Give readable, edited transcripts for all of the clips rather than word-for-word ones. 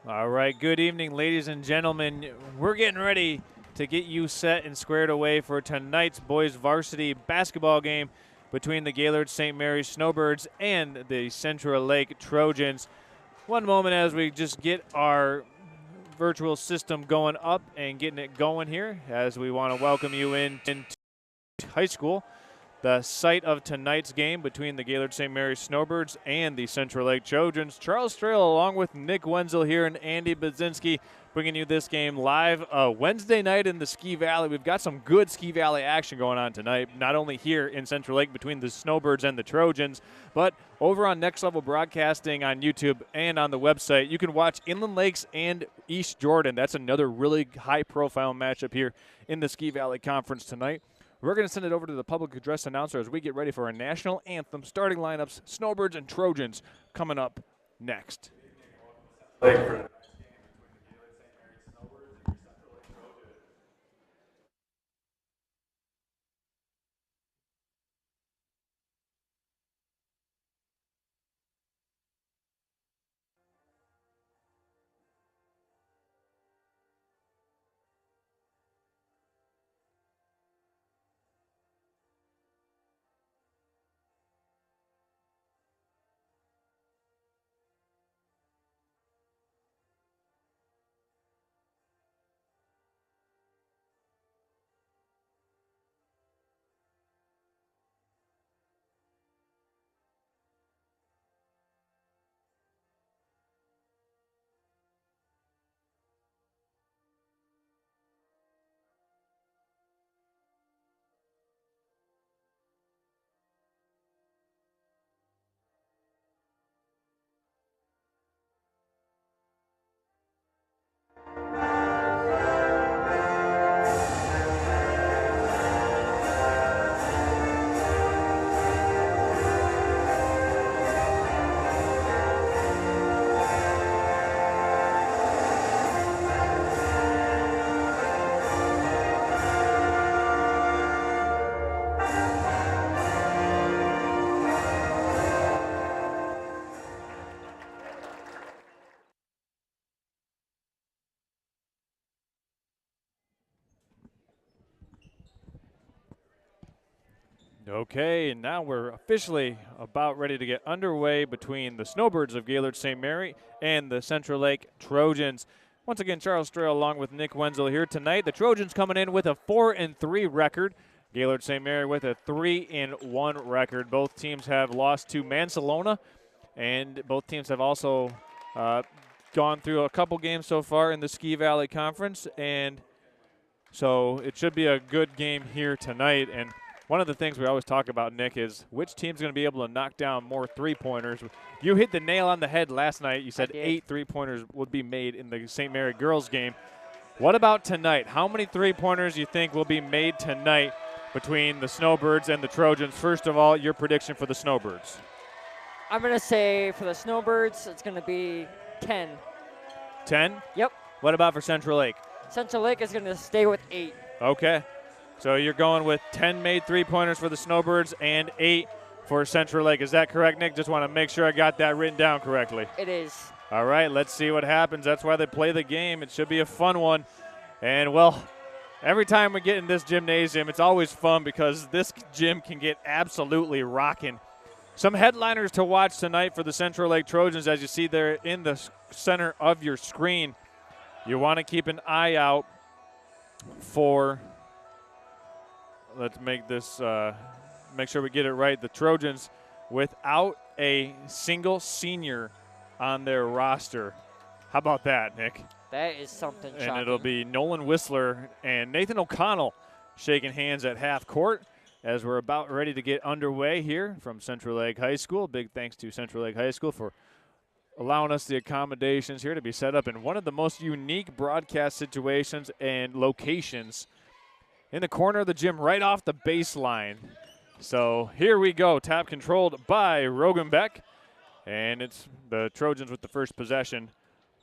All right, good evening, ladies and gentlemen. We're getting ready to get you set and squared away for tonight's boys varsity basketball game between the Gaylord St. Mary's Snowbirds and the Central Lake Trojans. One moment as we just get our virtual system going up and getting it going here, as we want to welcome you into high school. The site of tonight's game between the Gaylord St. Mary's Snowbirds and the Central Lake Trojans. Charles Strail along with Nick Wenzel here and Andy Budzinski bringing you this game live Wednesday night in the Ski Valley. We've got some good Ski Valley action going on tonight, not only here in Central Lake between the Snowbirds and the Trojans, but over on Next Level Broadcasting on YouTube and on the website. You can watch Inland Lakes and East Jordan. That's another really high-profile matchup here in the Ski Valley Conference tonight. We're going to send it over to the public address announcer as we get ready for our national anthem. Starting lineups, Snowbirds and Trojans coming up next. Okay, and now we're officially about ready to get underway between the Snowbirds of Gaylord St. Mary and the Central Lake Trojans. Once again, Charles Strail along with Nick Wenzel here tonight. The Trojans coming in with a 4-3 record. Gaylord St. Mary with a 3-1 record. Both teams have lost to Mansalona, and both teams have also gone through a couple games so far in the Ski Valley Conference, and so it should be a good game here tonight. And one of the things we always talk about, Nick, is which team's going to be able to knock down more three-pointers. You hit the nail on the head last night. You said 8 three-pointers would be made in the St. Mary girls game. What about tonight? How many three-pointers do you think will be made tonight between the Snowbirds and the Trojans? First of all, your prediction for the Snowbirds. I'm going to say for the Snowbirds, it's going to be 10. 10? Yep. What about for Central Lake? Central Lake is going to stay with 8. Okay. So you're going with 10 made three-pointers for the Snowbirds and 8 for Central Lake. Is that correct, Nick? Just want to make sure I got that written down correctly. It is. All right, let's see what happens. That's why they play the game. It should be a fun one. And, well, every time we get in this gymnasium, it's always fun because this gym can get absolutely rocking. Some headliners to watch tonight for the Central Lake Trojans, as you see there in the center of your screen. You want to keep an eye out for – let's make this, make sure we get it right. The Trojans without a single senior on their roster. How about that, Nick? That is something shocking. And it'll be Nolan Whistler and Nathan O'Connell shaking hands at half court as we're about ready to get underway here from Central Lake High School. Big thanks to Central Lake High School for allowing us the accommodations here to be set up in one of the most unique broadcast situations and locations in the corner of the gym right off the baseline. So here we go, tap controlled by Rogan Beck, and it's the Trojans with the first possession,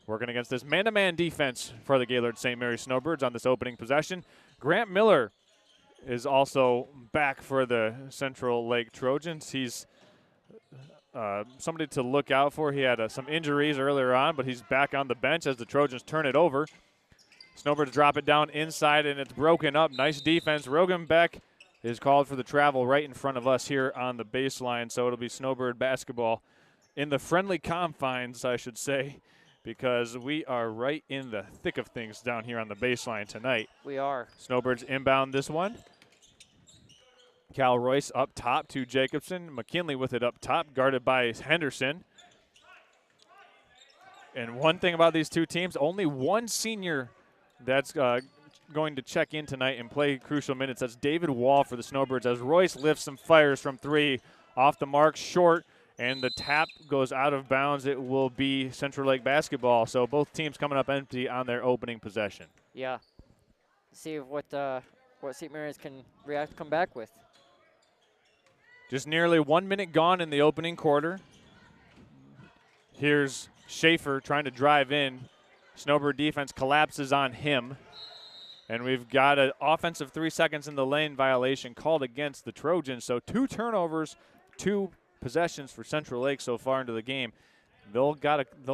working against this man-to-man defense for the Gaylord St. Mary Snowbirds on this opening possession. Grant Miller is also back for the Central Lake Trojans. He's somebody to look out for. He had some injuries earlier on, but he's back on the bench as the Trojans turn it over. Snowbirds drop it down inside, and it's broken up. Nice defense. Rogan Beck is called for the travel right in front of us here on the baseline, so it'll be Snowbird basketball in the friendly confines, I should say, because we are right in the thick of things down here on the baseline tonight. We are. Snowbirds inbound this one. Cal Royce up top to Jacobson. McKinley with it up top, guarded by Henderson. And one thing about these two teams, only one senior that's going to check in tonight and play crucial minutes. That's David Wall for the Snowbirds as Royce lifts some fires from three, off the mark, short, and the tap goes out of bounds. It will be Central Lake basketball. So both teams coming up empty on their opening possession. Yeah. See what St. Mary's can come back with. Just nearly 1 minute gone in the opening quarter. Here's Schaefer trying to drive in. Snowbird defense collapses on him. And we've got an offensive 3 seconds in the lane violation called against the Trojans. So 2 turnovers, 2 possessions for Central Lake so far into the game. They'll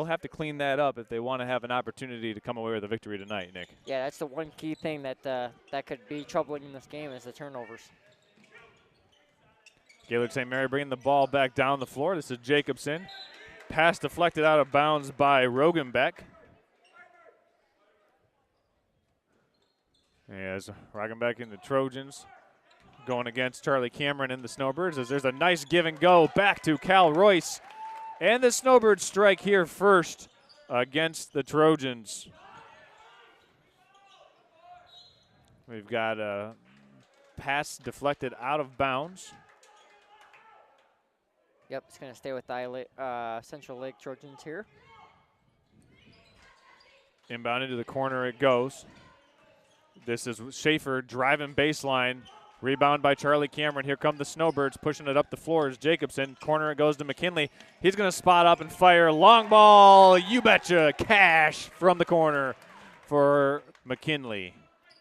have to clean that up if they want to have an opportunity to come away with a victory tonight, Nick. Yeah, that's the one key thing that could be troubling in this game is the turnovers. Gaylord St. Mary bringing the ball back down the floor. This is Jacobson. Pass deflected out of bounds by Rogenbeck. As Rogenbeck and the Trojans going against Charlie Cameron and the Snowbirds, as there's a nice give and go back to Cal Royce. And the Snowbirds strike here first against the Trojans. We've got a pass deflected out of bounds. Yep, it's going to stay with the Central Lake Trojans here. Inbound into the corner it goes. This is Schaefer driving baseline. Rebound by Charlie Cameron. Here come the Snowbirds pushing it up the floor as Jacobson. Corner it goes to McKinley. He's going to spot up and fire. Long ball, you betcha. Cash from the corner for McKinley.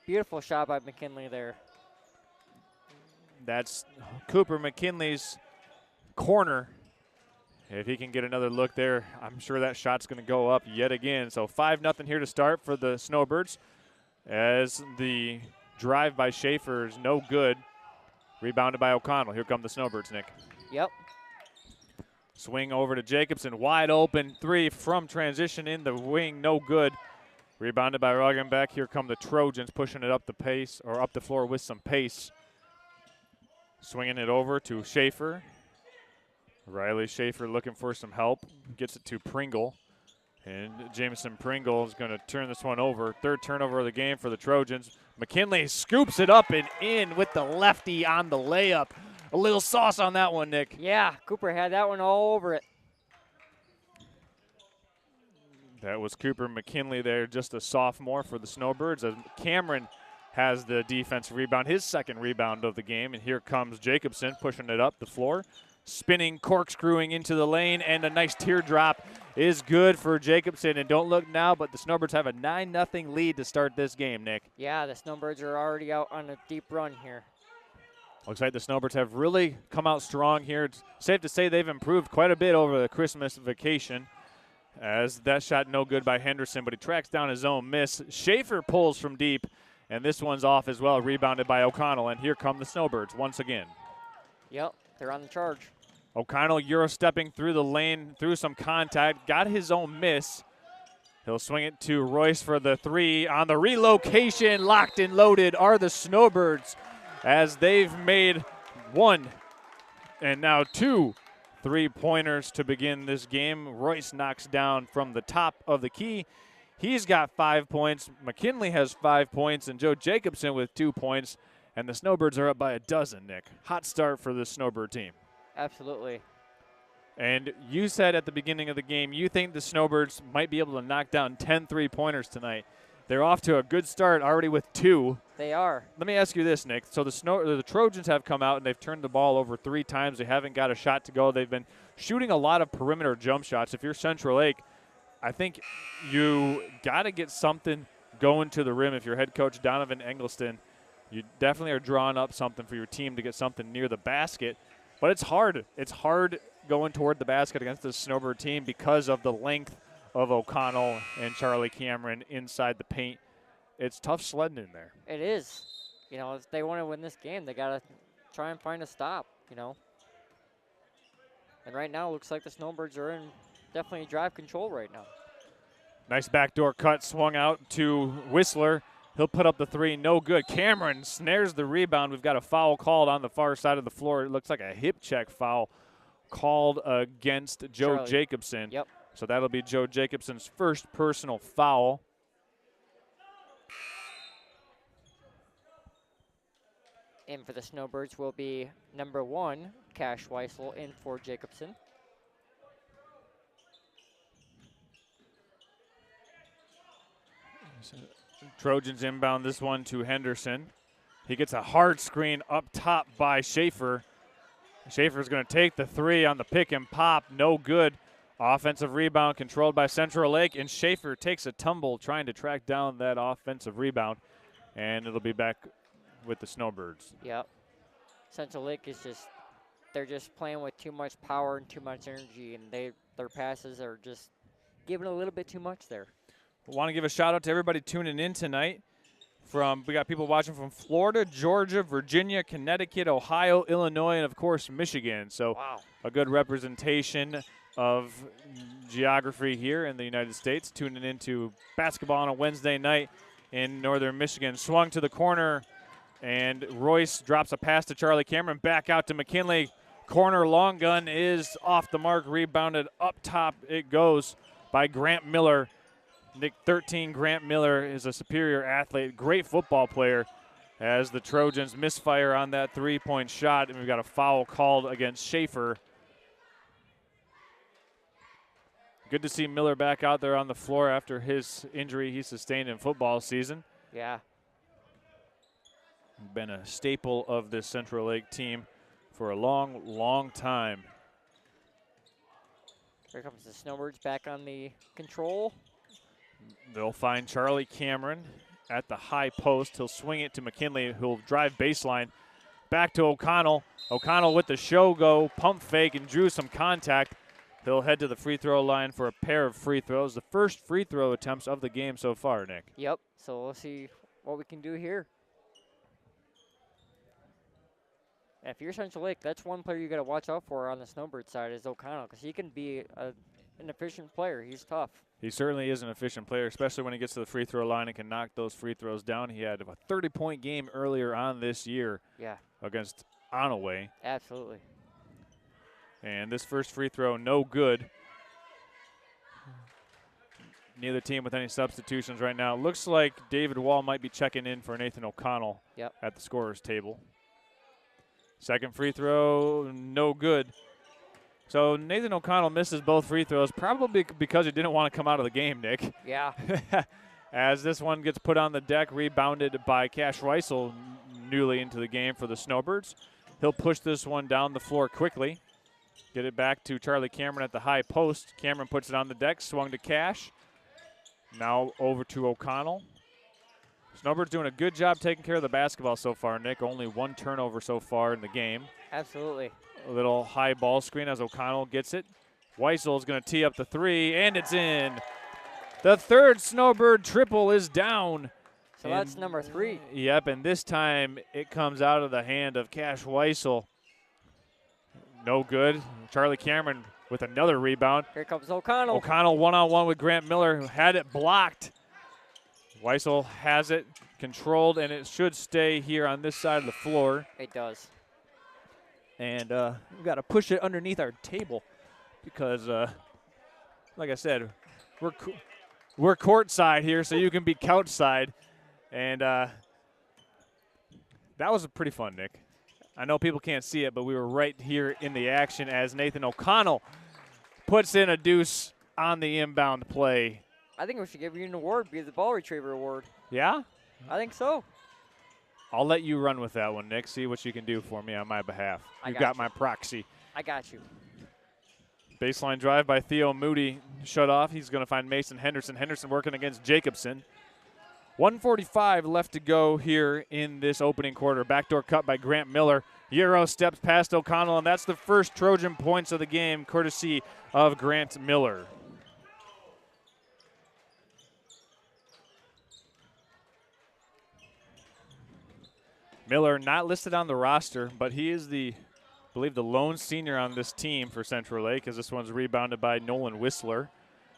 Beautiful shot by McKinley there. That's Cooper McKinley's corner. If he can get another look there, I'm sure that shot's going to go up yet again. So 5-0 here to start for the Snowbirds as the drive by Schaefer is no good. Rebounded by O'Connell. Here come the Snowbirds, Nick. Yep. Swing over to Jacobson. Wide open three from transition in the wing. No good. Rebounded by Rogenbeck. Here come the Trojans pushing it up the pace or up the floor with some pace. Swinging it over to Schaefer. Riley Schaefer looking for some help. Gets it to Pringle. And Jameson Pringle is going to turn this one over. Third turnover of the game for the Trojans. McKinley scoops it up and in with the lefty on the layup. A little sauce on that one, Nick. Yeah, Cooper had that one all over it. That was Cooper McKinley there, just a sophomore for the Snowbirds. As Cameron has the defensive rebound, his second rebound of the game. And here comes Jacobson pushing it up the floor. Spinning, corkscrewing into the lane, and a nice teardrop is good for Jacobson. And don't look now, but the Snowbirds have a 9-0 lead to start this game, Nick. Yeah, the Snowbirds are already out on a deep run here. Looks like the Snowbirds have really come out strong here. It's safe to say they've improved quite a bit over the Christmas vacation. As that shot no good by Henderson, but he tracks down his own miss. Schaefer pulls from deep, and this one's off as well, rebounded by O'Connell. And here come the Snowbirds once again. Yep, they're on the charge. O'Connell Euro-stepping through the lane, through some contact, got his own miss. He'll swing it to Royce for the three. On the relocation, locked and loaded are the Snowbirds as they've made one and now two three-pointers to begin this game. Royce knocks down from the top of the key. He's got 5 points. McKinley has 5 points, and Joe Jacobson with 2 points. And the Snowbirds are up by a dozen, Nick. Hot start for the Snowbird team. Absolutely. And you said at the beginning of the game you think the Snowbirds might be able to knock down 10 three-pointers tonight. They're off to a good start already with 2. They are. Let me ask you this, Nick. So the Trojans have come out and they've turned the ball over 3 times. They haven't got a shot to go. They've been shooting a lot of perimeter jump shots. If you're Central Lake, I think you got to get something going to the rim. If you're head coach Donovan Eggleston, you definitely are drawing up something for your team to get something near the basket. But it's hard. It's hard going toward the basket against the Snowbird team because of the length of O'Connell and Charlie Cameron inside the paint. It's tough sledding in there. It is. You know, if they want to win this game, they got to try and find a stop, you know. And right now, it looks like the Snowbirds are in definitely drive control right now. Nice backdoor cut, swung out to Whistler. He'll put up the three, no good. Cameron snares the rebound. We've got a foul called on the far side of the floor. It looks like a hip check foul called against Joe Charlie. Jacobson. Yep. So that'll be Joe Jacobson's first personal foul. In for the Snowbirds will be number 1, Cash Weissel, in for Jacobson. Trojans inbound this one to Henderson. He gets a hard screen up top by Schaefer. Schaefer's going to take the three on the pick and pop. No good. Offensive rebound controlled by Central Lake, and Schaefer takes a tumble trying to track down that offensive rebound, and it'll be back with the Snowbirds. Yep. Central Lake is they're just playing with too much power and too much energy, and their passes are just giving a little bit too much there. Want to give a shout out to everybody tuning in tonight. We got people watching from Florida, Georgia, Virginia, Connecticut, Ohio, Illinois, and of course Michigan. So wow. A good representation of geography here in the United States. Tuning into basketball on a Wednesday night in northern Michigan. Swung to the corner, and Royce drops a pass to Charlie Cameron. Back out to McKinley. Corner long gun is off the mark. Rebounded up top. It goes by Grant Miller. Nick 13, Grant Miller is a superior athlete, great football player, as the Trojans misfire on that three-point shot, and we've got a foul called against Schaefer. Good to see Miller back out there on the floor after his injury he sustained in football season. Yeah. Been a staple of this Central Lake team for a long, long time. Here comes the Snowbirds back on the control. They'll find Charlie Cameron at the high post. He'll swing it to McKinley, who'll drive baseline. Back to O'Connell. O'Connell with the show-go, pump fake, and drew some contact. He'll head to the free throw line for a pair of free throws. The first free throw attempts of the game so far, Nick. Yep, so we'll see what we can do here. If you're Central Lake, that's one player you got to watch out for on the Snowbird side is O'Connell, because he can be an efficient player. He's tough. He certainly is an efficient player, especially when he gets to the free throw line and can knock those free throws down. He had a 30-point game earlier on this year against Onaway. Absolutely. And this first free throw, no good. Neither team with any substitutions right now. Looks like David Wall might be checking in for Nathan O'Connell at the scorer's table. Second free throw, no good. So Nathan O'Connell misses both free throws, probably because he didn't want to come out of the game, Nick. Yeah. As this one gets put on the deck, rebounded by Cash Weissel, newly into the game for the Snowbirds. He'll push this one down the floor quickly. Get it back to Charlie Cameron at the high post. Cameron puts it on the deck, swung to Cash. Now over to O'Connell. Snowbirds doing a good job taking care of the basketball so far, Nick. Only one turnover so far in the game. Absolutely. A little high ball screen as O'Connell gets it. Weissel is going to tee up the three, and it's in. The third Snowbird triple is down. So that's number 3. Yep, and this time it comes out of the hand of Cash Weissel. No good. Charlie Cameron with another rebound. Here comes O'Connell. O'Connell one-on-one with Grant Miller, who had it blocked. Weissel has it controlled, and it should stay here on this side of the floor. It does. And we've got to push it underneath our table because, like I said, we're courtside here, so you can be couch side. And that was pretty fun, Nick. I know people can't see it, but we were right here in the action as Nathan O'Connell puts in a deuce on the inbound play. I think we should give you an award, be the ball retriever award. Yeah? I think so. I'll let you run with that one, Nick. See what you can do for me on my behalf. You've got my proxy. I got you. Baseline drive by Theo Moody. Shut off. He's going to find Mason Henderson. Henderson working against Jacobson. 1:45 left to go here in this opening quarter. Backdoor cut by Grant Miller. Euro steps past O'Connell, and that's the first Trojan points of the game, courtesy of Grant Miller. Miller not listed on the roster, but he is I believe the lone senior on this team for Central Lake, as this one's rebounded by Nolan Whistler.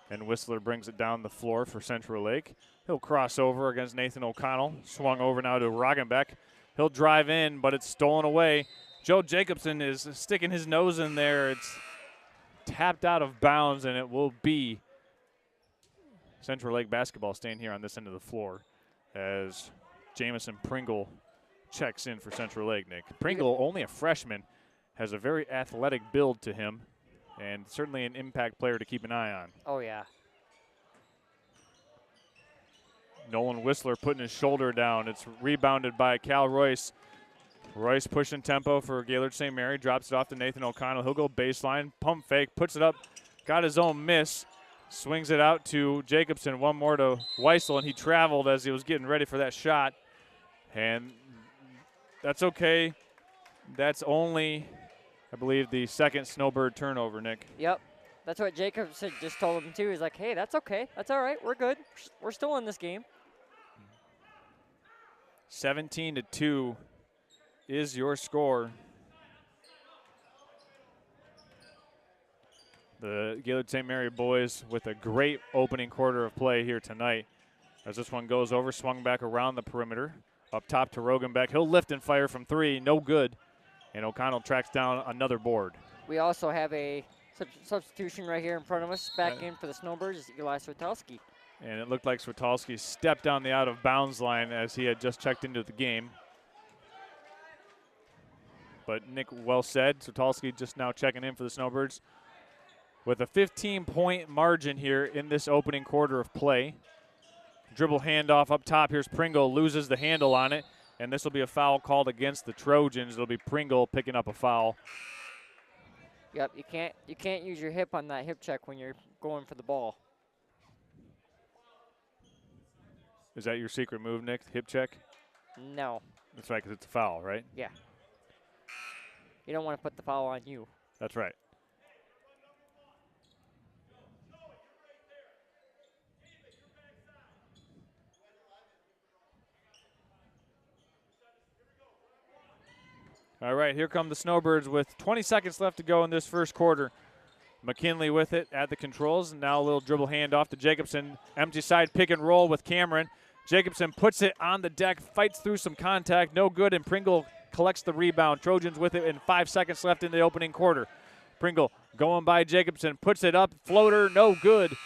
And Whistler brings it down the floor for Central Lake. He'll cross over against Nathan O'Connell. Swung over now to Roggenbeck. He'll drive in, but it's stolen away. Joe Jacobson is sticking his nose in there. It's tapped out of bounds, and it will be Central Lake basketball staying here on this end of the floor as Jamison Pringle checks in for Central Lake, Nick. Pringle, only a freshman, has a very athletic build to him and certainly an impact player to keep an eye on. Oh, yeah. Nolan Whistler putting his shoulder down. It's rebounded by Cal Royce. Royce pushing tempo for Gaylord St. Mary, drops it off to Nathan O'Connell. He'll go baseline, pump fake, puts it up, got his own miss, swings it out to Jacobson, one more to Weissel, and he traveled as he was getting ready for that shot. And that's okay. That's only, I believe, the second Snowbird turnover, Nick. Yep. That's what Jacobson just told him, too. He's like, hey, that's okay. That's all right. We're good. We're still in this game. 17-2 is your score. The Gaylord St. Mary boys with a great opening quarter of play here tonight. As this one goes over, swung back around the perimeter. Up top to Rogenbeck. He'll lift and fire from three. No good. And O'Connell tracks down another board. We also have a substitution right here in front of us. Back in for the Snowbirds is Eli Switowski. And it looked like Switowski stepped on the out-of-bounds line as he had just checked into the game. But Nick, well said. Switowski just now checking in for the Snowbirds with a 15-point margin here in this opening quarter of play. Dribble handoff up top. Here's Pringle, loses the handle on it, and this will be a foul called against the Trojans. It'll be Pringle picking up a foul. Yep, you can't use your hip on that hip check when you're going for the ball. Is that your secret move, Nick? Hip check? No. That's right, because it's a foul, right? Yeah. You don't want to put the foul on you. That's right. All right, here come the Snowbirds with 20 seconds left to go in this first quarter. McKinley with it at the controls, and now a little dribble handoff to Jacobson. Empty side pick and roll with Cameron. Jacobson puts it on the deck, fights through some contact, no good, and Pringle collects the rebound. Trojans with it, and 5 seconds left in the opening quarter. Pringle going by Jacobson, puts it up, floater, no good.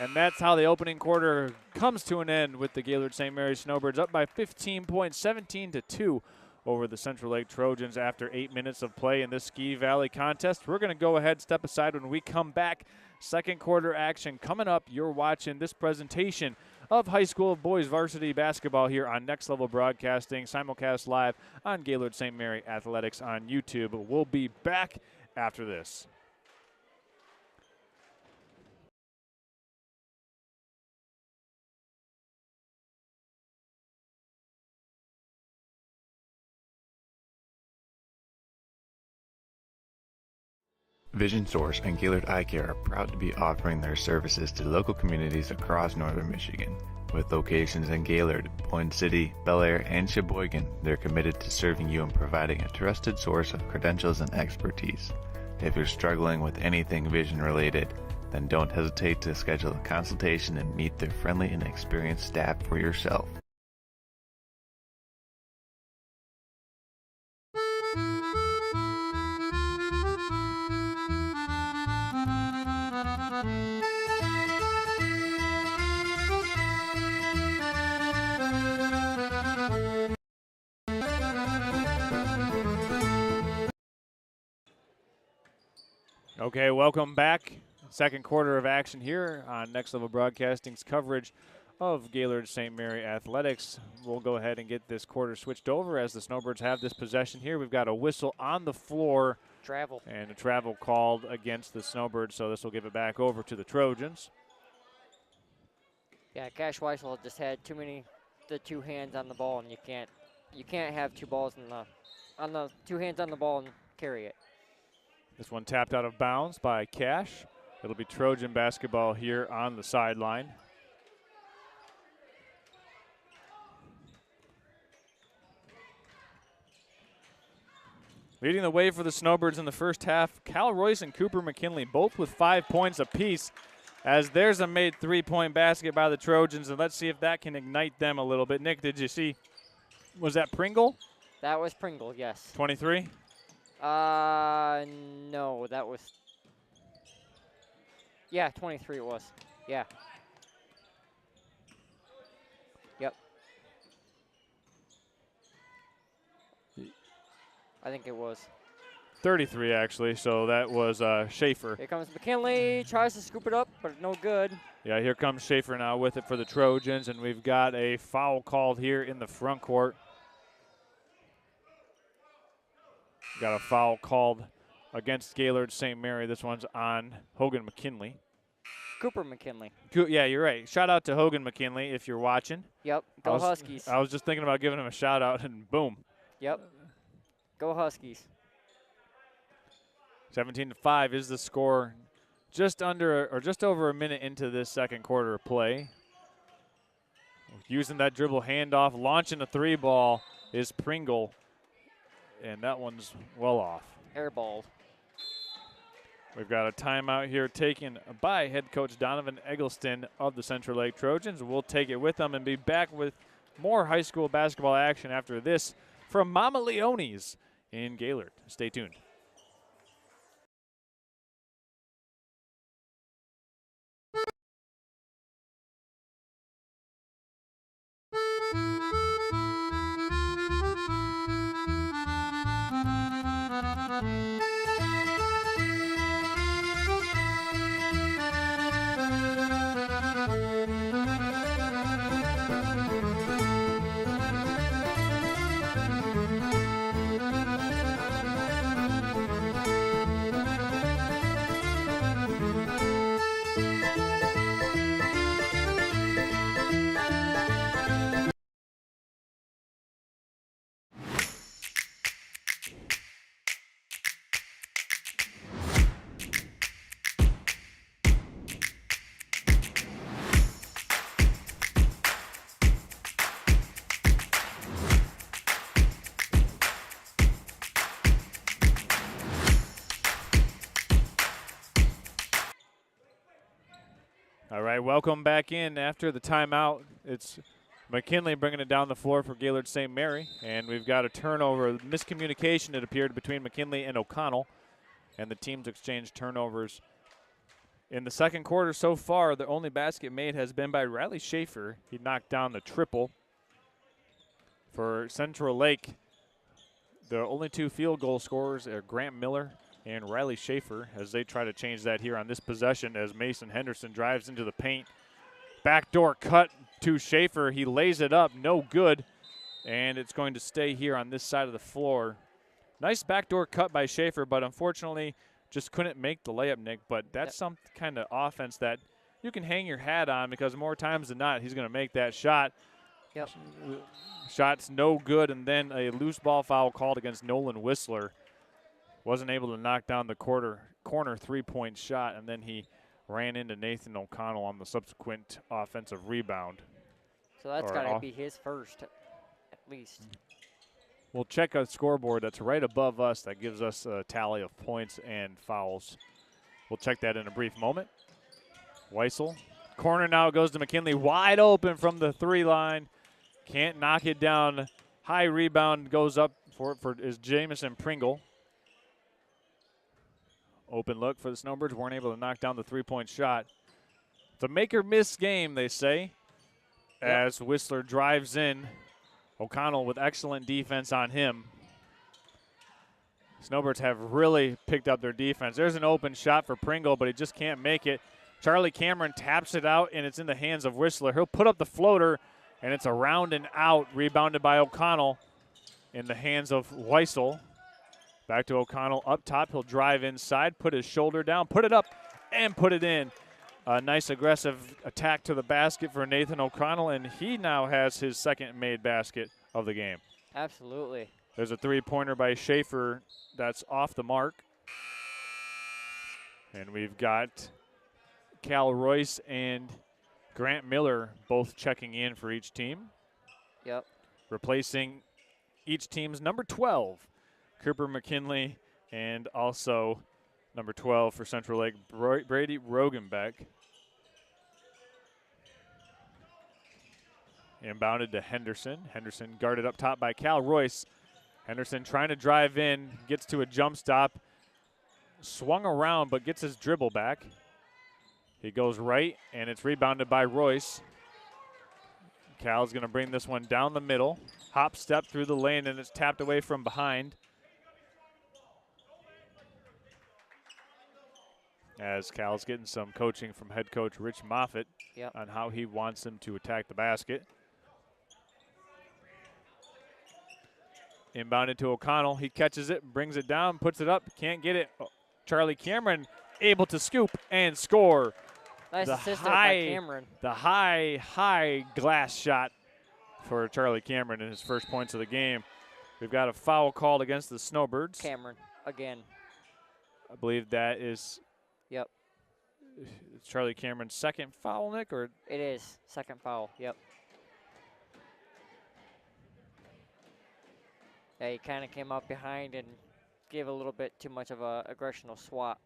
And that's how the opening quarter comes to an end with the Gaylord St. Mary Snowbirds up by 15 points, 17-2. Over the Central Lake Trojans after 8 minutes of play in this Ski Valley contest. We're going to go ahead, step aside when we come back. Second quarter action coming up. You're watching this presentation of high school boys varsity basketball here on Next Level Broadcasting, simulcast live on Gaylord St. Mary Athletics on YouTube. We'll be back after this. Vision Source and Gaylord Eye Care are proud to be offering their services to local communities across northern Michigan. With locations in Gaylord, Boyne City, Bel Air, and Sheboygan, they're committed to serving you and providing a trusted source of credentials and expertise. If you're struggling with anything vision related, then don't hesitate to schedule a consultation and meet their friendly and experienced staff for yourself. Okay, welcome back. Second quarter of action here on Next Level Broadcasting's coverage of Gaylord St. Mary Athletics. We'll go ahead and get this quarter switched over as the Snowbirds have this possession here. We've got a whistle on the floor. Travel. And a travel called against the Snowbirds, so this will give it back over to the Trojans. Yeah, Cash Weissel just had too many the two hands on the ball, and you can't have two balls on the two hands on the ball and carry it. This one tapped out of bounds by Cash. It'll be Trojan basketball here on the sideline. Leading the way for the Snowbirds in the first half, Cal Royce and Cooper McKinley, both with 5 points apiece, as there's a made 3-point basket by the Trojans, and let's see if that can ignite them a little bit. Nick, did you see, was that Pringle? That was Pringle, yes. 23? No, that was, yeah, 23 it was, yeah. Yep. I think it was. 33, actually, so that was Schaefer. Here comes McKinley, tries to scoop it up, but no good. Yeah, here comes Schaefer now with it for the Trojans, and we've got a foul called here in the front court. Got a foul called against Gaylord St. Mary. This one's on Hogan McKinley. Cooper McKinley. Yeah, you're right. Shout out to Hogan McKinley if you're watching. Yep, go Huskies. I was just thinking about giving him a shout out, and boom. Yep, go Huskies. 17-5 is the score. Just over a minute into this second quarter of play. Using that dribble handoff, launching a 3-ball is Pringle, and that one's well off. Airballed. We've got a timeout here taken by head coach Donovan Eggleston of the Central Lake Trojans. We'll take it with them and be back with more high school basketball action after this from Mama Leone's in Gaylord. Stay tuned. All right, welcome back in after the timeout. It's McKinley bringing it down the floor for Gaylord St. Mary, and we've got a turnover, miscommunication it appeared between McKinley and O'Connell, and the teams exchanged turnovers. In the second quarter so far, the only basket made has been by Riley Schaefer. He knocked down the triple. For Central Lake, the only 2 field goal scorers are Grant Miller and Riley Schaefer, as they try to change that here on this possession as Mason Henderson drives into the paint. Backdoor cut to Schaefer. He lays it up, no good, and it's going to stay here on this side of the floor. Nice backdoor cut by Schaefer, but unfortunately just couldn't make the layup, Nick. But that's some kind of offense that you can hang your hat on, because more times than not he's going to make that shot. Yep. Shot's no good, and then a loose ball foul called against Nolan Whistler. Wasn't able to knock down the corner 3-point shot, and then he ran into Nathan O'Connell on the subsequent offensive rebound. So that's got to be his first, at least. We'll check a scoreboard that's right above us that gives us a tally of points and fouls. We'll check that in a brief moment. Weissel. Corner now goes to McKinley, wide open from the 3 line. Can't knock it down. High rebound goes up for is Jamison Pringle. Open look for the Snowbirds. Weren't able to knock down the 3-point shot. It's a make-or-miss game, they say, as Whistler drives in. O'Connell with excellent defense on him. Snowbirds have really picked up their defense. There's an open shot for Pringle, but he just can't make it. Charlie Cameron taps it out, and it's in the hands of Whistler. He'll put up the floater, and it's around and out, rebounded by O'Connell in the hands of Weissel. Back to O'Connell up top. He'll drive inside, put his shoulder down, put it up, and put it in. A nice aggressive attack to the basket for Nathan O'Connell, and he now has his second made basket of the game. Absolutely. There's a three-pointer by Schaefer that's off the mark. And we've got Cal Royce and Grant Miller both checking in for each team. Yep. Replacing each team's number 12, Cooper McKinley, and also number 12 for Central Lake, Brady Rogenbeck. Inbounded to Henderson. Henderson guarded up top by Cal Royce. Henderson trying to drive in, gets to a jump stop, swung around but gets his dribble back. He goes right, and it's rebounded by Royce. Cal's going to bring this one down the middle. Hop step through the lane, and it's tapped away from behind. As Cal's getting some coaching from head coach Rich Moffitt on how he wants him to attack the basket. Inbounded to O'Connell. He catches it, brings it down, puts it up, can't get it. Charlie Cameron able to scoop and score. Nice assist by Cameron. The high glass shot for Charlie Cameron in his first points of the game. We've got a foul called against the Snowbirds. Cameron, again. I believe that is Charlie Cameron's second foul, Nick? Or it is, second foul, yep. Yeah, he kind of came up behind and gave a little bit too much of a aggressional swat.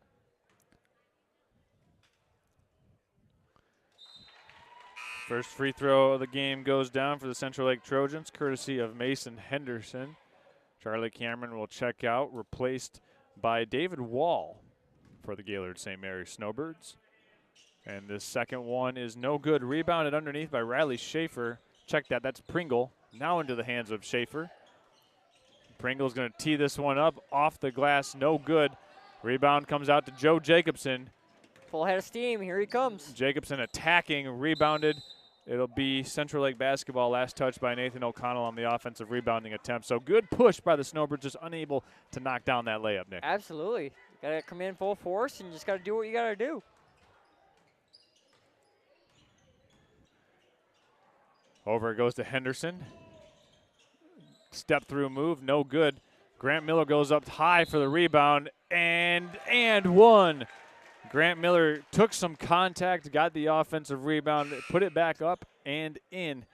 First free throw of the game goes down for the Central Lake Trojans, courtesy of Mason Henderson. Charlie Cameron will check out, replaced by David Wall for the Gaylord St. Mary's Snowbirds. And this second one is no good. Rebounded underneath by Riley Schaefer. Check that, that's Pringle. Now into the hands of Schaefer. Pringle's going to tee this one up off the glass, no good. Rebound comes out to Joe Jacobson. Full head of steam, here he comes. Jacobson attacking, rebounded. It'll be Central Lake basketball, last touch by Nathan O'Connell on the offensive rebounding attempt. So good push by the Snowbirds, just unable to knock down that layup, Nick. Absolutely. You got to come in full force and you just got to do what you got to do. Over it goes to Henderson. Step through move, no good. Grant Miller goes up high for the rebound, and one. Grant Miller took some contact, got the offensive rebound, put it back up and in.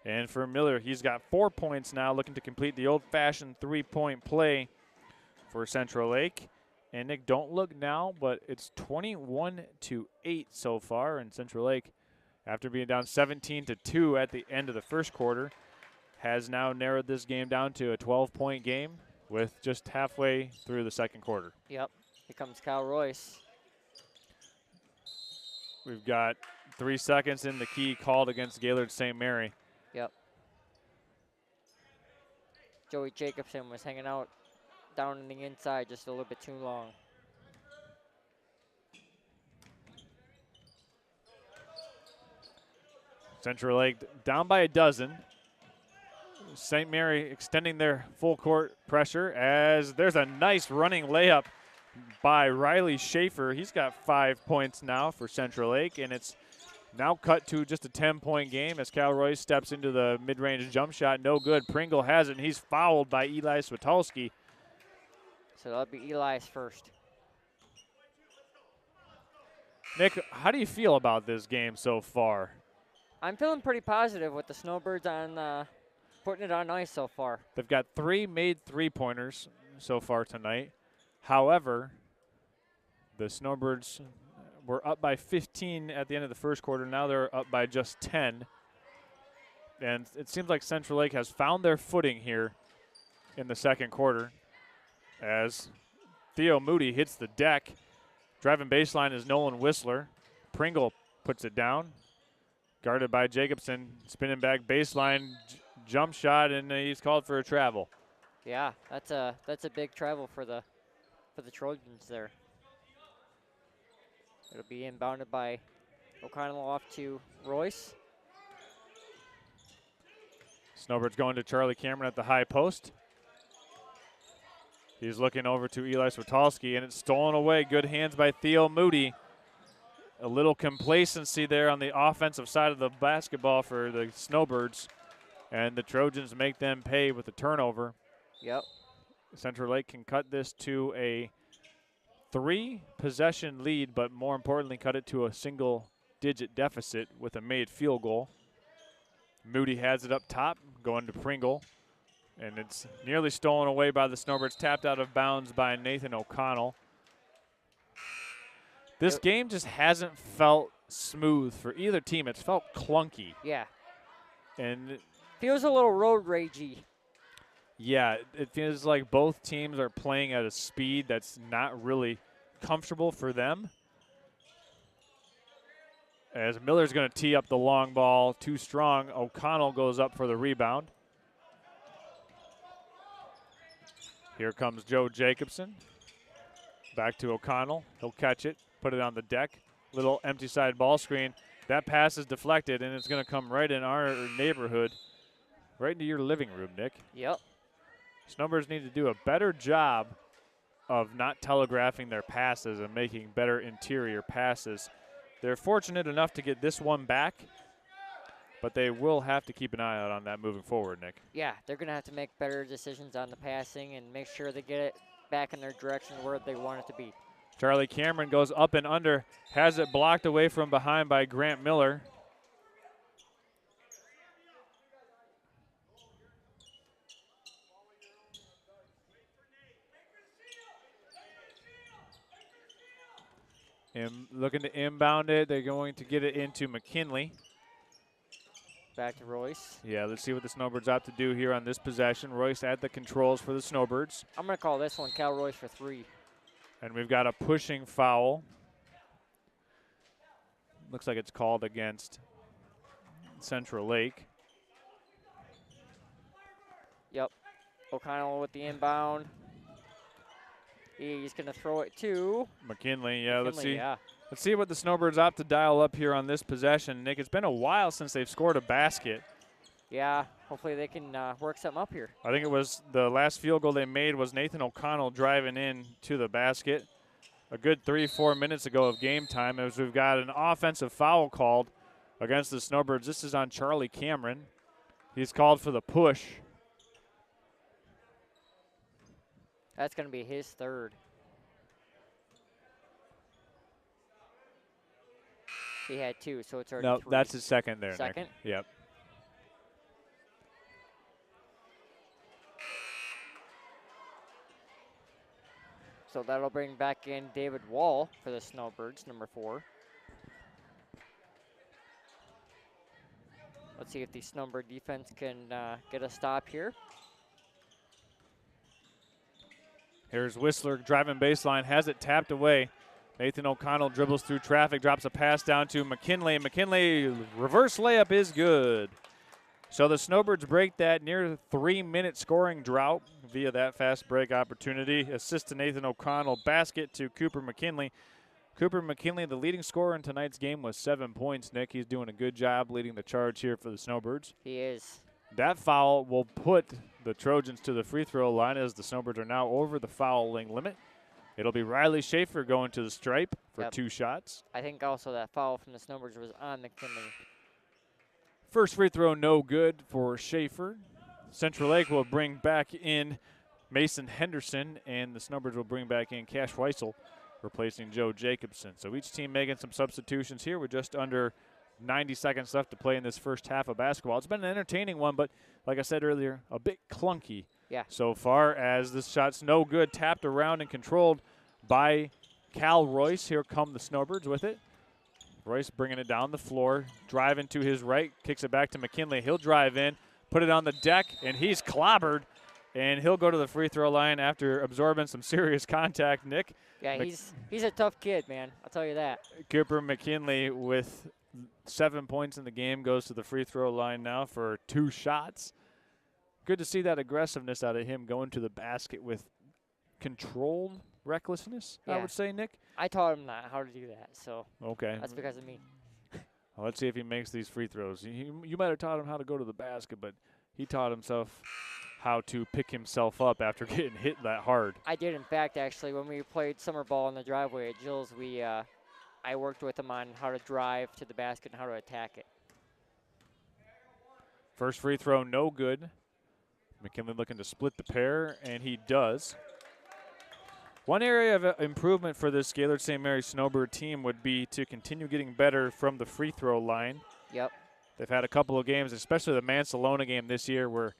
And for Miller, he's got 4 points now, looking to complete the old-fashioned three-point play for Central Lake. And Nick, don't look now, but it's 21-8 so far, and Central Lake, after being down 17-2 at the end of the first quarter, has now narrowed this game down to a 12-point game with just halfway through the second quarter. Yep, here comes Cal Royce. We've got 3 seconds in the key called against Gaylord St. Mary. Yep. Joey Jacobson was hanging out down in the inside just a little bit too long. Central Lake down by a dozen. St. Mary extending their full court pressure as there's a nice running layup by Riley Schaefer. He's got 5 points now for Central Lake, and it's now cut to just a 10-point game as Cal Royce steps into the mid-range jump shot. No good. Pringle has it, and he's fouled by Eli Switalski. So that'll be Eli's first. Nick, how do you feel about this game so far? I'm feeling pretty positive with the Snowbirds on putting it on ice so far. They've got 3 made three-pointers so far tonight. However, the Snowbirds were up by 15 at the end of the first quarter. Now they're up by just 10. And it seems like Central Lake has found their footing here in the second quarter as Theo Moody hits the deck. Driving baseline is Nolan Whistler. Pringle puts it down. Guarded by Jacobson. Spinning back baseline, jump shot, and he's called for a travel. Yeah, that's a big travel for the Trojans there. It'll be inbounded by O'Connell off to Royce. Snowbirds going to Charlie Cameron at the high post. He's looking over to Eli Switalski, and it's stolen away. Good hands by Theo Moody. a little complacency there on the offensive side of the basketball for the Snowbirds, and the Trojans make them pay with a turnover. Yep. Central Lake can cut this to a 3-possession lead, but more importantly, cut it to a single-digit deficit with a made field goal. Moody has it up top, going to Pringle, and it's nearly stolen away by the Snowbirds, tapped out of bounds by Nathan O'Connell. This game just hasn't felt smooth for either team. It's felt clunky. Yeah. And feels a little road ragey. Yeah, it feels like both teams are playing at a speed that's not really comfortable for them. As Miller's going to tee up the long ball, too strong. O'Connell goes up for the rebound. Here comes Joe Jacobson. Back to O'Connell. He'll catch it, put it on the deck. Little empty side ball screen. That pass is deflected, and it's going to come right in our neighborhood, right into your living room, Nick. Yep. Snowbirds need to do a better job of not telegraphing their passes and making better interior passes. They're fortunate enough to get this one back, but they will have to keep an eye out on that moving forward, Nick. Yeah, they're going to have to make better decisions on the passing and make sure they get it back in their direction where they want it to be. Charlie Cameron goes up and under, has it blocked away from behind by Grant Miller. Looking to inbound it. They're going to get it into McKinley. Back to Royce. Yeah, let's see what the Snowbirds have to do here on this possession. Royce at the controls for the Snowbirds. I'm going to call this one Cal Royce for 3. And we've got a pushing foul. Looks like it's called against Central Lake. Yep. O'Connell with the inbound. He's going to throw it to McKinley. Yeah, let's see. Yeah. Let's see what the Snowbirds have to dial up here on this possession. Nick, it's been a while since they've scored a basket. Yeah, hopefully they can work something up here. I think it was the last field goal they made was Nathan O'Connell driving in to the basket a good 3-4 minutes ago of game time, as we've got an offensive foul called against the Snowbirds. This is on Charlie Cameron. He's called for the push. That's going to be his 3rd. He had 2, so it's already 3. No, that's his 2nd there, Second? Nick. Yep. So that'll bring back in David Wall for the Snowbirds, number 4. Let's see if the Snowbird defense can get a stop here. Here's Whistler driving baseline, has it tapped away. Nathan O'Connell dribbles through traffic, drops a pass down to McKinley. McKinley, reverse layup is good. So the Snowbirds break that near 3-minute scoring drought via that fast break opportunity. Assist to Nathan O'Connell, basket to Cooper McKinley. Cooper McKinley, the leading scorer in tonight's game, was 7 points. Nick, he's doing a good job leading the charge here for the Snowbirds. He is. That foul will put the Trojans to the free throw line as the Snowbirds are now over the fouling limit. It'll be Riley Schaefer going to the stripe for 2 shots. I think also that foul from the Snowbirds was on McKinley. First free throw no good for Schaefer. Central Lake will bring back in Mason Henderson, and the Snowbirds will bring back in Cash Weissel, replacing Joe Jacobson. So each team making some substitutions here with just under 90 seconds left to play in this first half of basketball. It's been an entertaining one, but like I said earlier, a bit clunky so far, as this shot's no good, tapped around and controlled by Cal Royce. Here come the Snowbirds with it. Royce bringing it down the floor, driving to his right, kicks it back to McKinley. He'll drive in, put it on the deck, and he's clobbered, and he'll go to the free throw line after absorbing some serious contact, Nick. Yeah, he's a tough kid, man. I'll tell you that. Cooper McKinley with 7 points in the game goes to the free throw line now for 2 shots. Good to see that aggressiveness out of him, going to the basket with controlled recklessness, I would say, Nick. I taught him how to do that, so okay, that's because of me. Well, let's see if he makes these free throws. You might have taught him how to go to the basket, but he taught himself how to pick himself up after getting hit that hard. I did, in fact, actually, when we played summer ball in the driveway at Jill's, I worked with him on how to drive to the basket and how to attack it. First free throw, no good. McKinley looking to split the pair, and he does. One area of improvement for this Gaylord St. Mary's Snowbird team would be to continue getting better from the free throw line. Yep. They've had a couple of games, especially the Mansalona game this year, where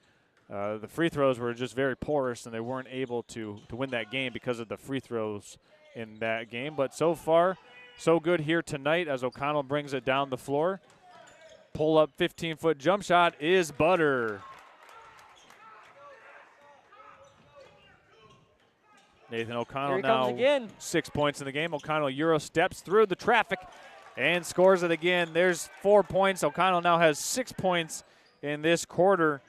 the free throws were just very porous, and they weren't able to win that game because of the free throws in that game. But so far, so good here tonight as O'Connell brings it down the floor. Pull up 15-foot jump shot is butter. Nathan O'Connell now again. 6 points in the game. O'Connell Euro steps through the traffic and scores it again. There's 4 points. O'Connell now has 6 points in this quarter.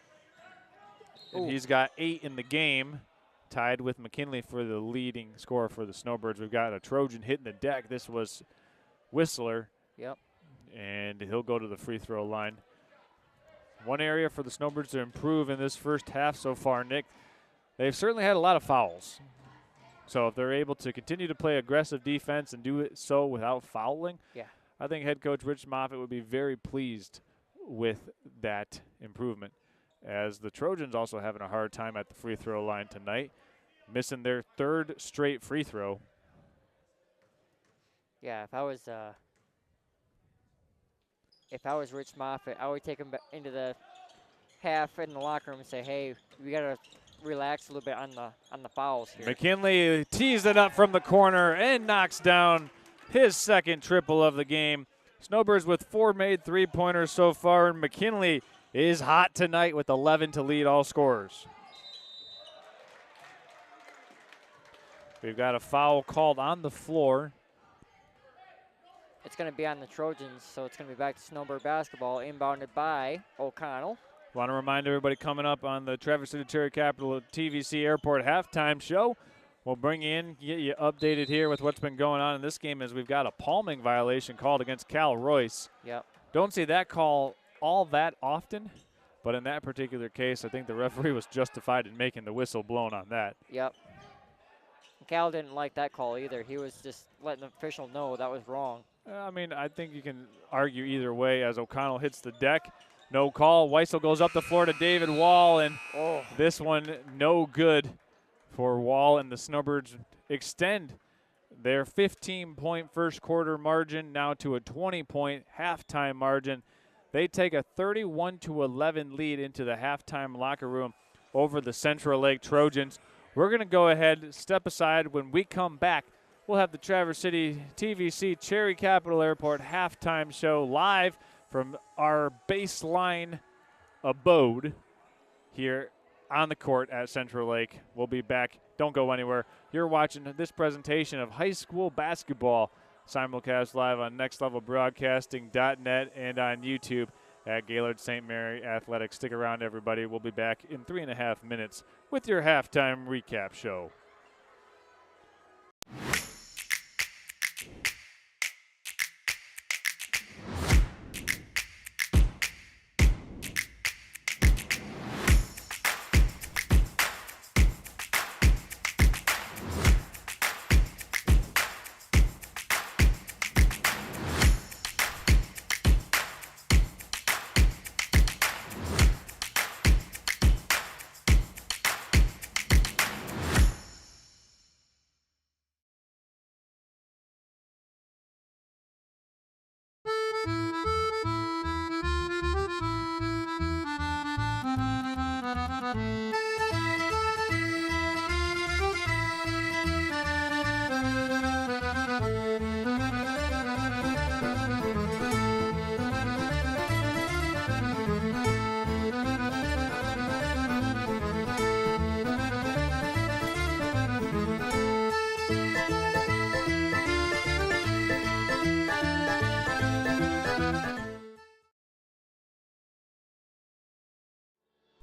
And he's got 8 in the game, tied with McKinley for the leading scorer for the Snowbirds. We've got a Trojan hitting the deck. This was Whistler. Yep. And he'll go to the free throw line. One area for the Snowbirds to improve in this first half so far, Nick, they've certainly had a lot of fouls. So if they're able to continue to play aggressive defense and do it so without fouling, I think head coach Rich Moffitt would be very pleased with that improvement, as the Trojans also having a hard time at the free throw line tonight, missing their third straight free throw. Yeah, if I was Rich Moffitt, I would take him into the half in the locker room and say, hey, we got to relax a little bit on the fouls here. McKinley tees it up from the corner and knocks down his second triple of the game. Snowbirds with 4 made three-pointers so far, and McKinley is hot tonight with 11 to lead all scorers. We've got a foul called on the floor. It's going to be on the Trojans, so it's going to be back to Snowbird basketball, inbounded by O'Connell. Want to remind everybody coming up on the Traverse City Cherry Capital TVC Airport halftime show. We'll bring you in, get you updated here with what's been going on in this game, as we've got a palming violation called against Cal Royce. Yep. Don't see that call all that often, but in that particular case, I think the referee was justified in making the whistle blown on that. Yep. Cal didn't like that call either. He was just letting the official know that was wrong. I mean, I think you can argue either way as O'Connell hits the deck. No call. Weissel goes up the floor to David Wall, and this one no good for Wall, and the Snowbirds extend their 15-point first quarter margin now to a 20-point halftime margin. They take a 31-11 lead into the halftime locker room over the Central Lake Trojans. We're going to go ahead, step aside. When we come back, we'll have the Traverse City TVC Cherry Capital Airport halftime show live from our baseline abode here on the court at Central Lake. We'll be back. Don't go anywhere. You're watching this presentation of high school basketball, simulcast live on nextlevelbroadcasting.net and on YouTube at Gaylord St. Mary Athletics. Stick around, everybody. We'll be back in 3.5 minutes with your halftime recap show.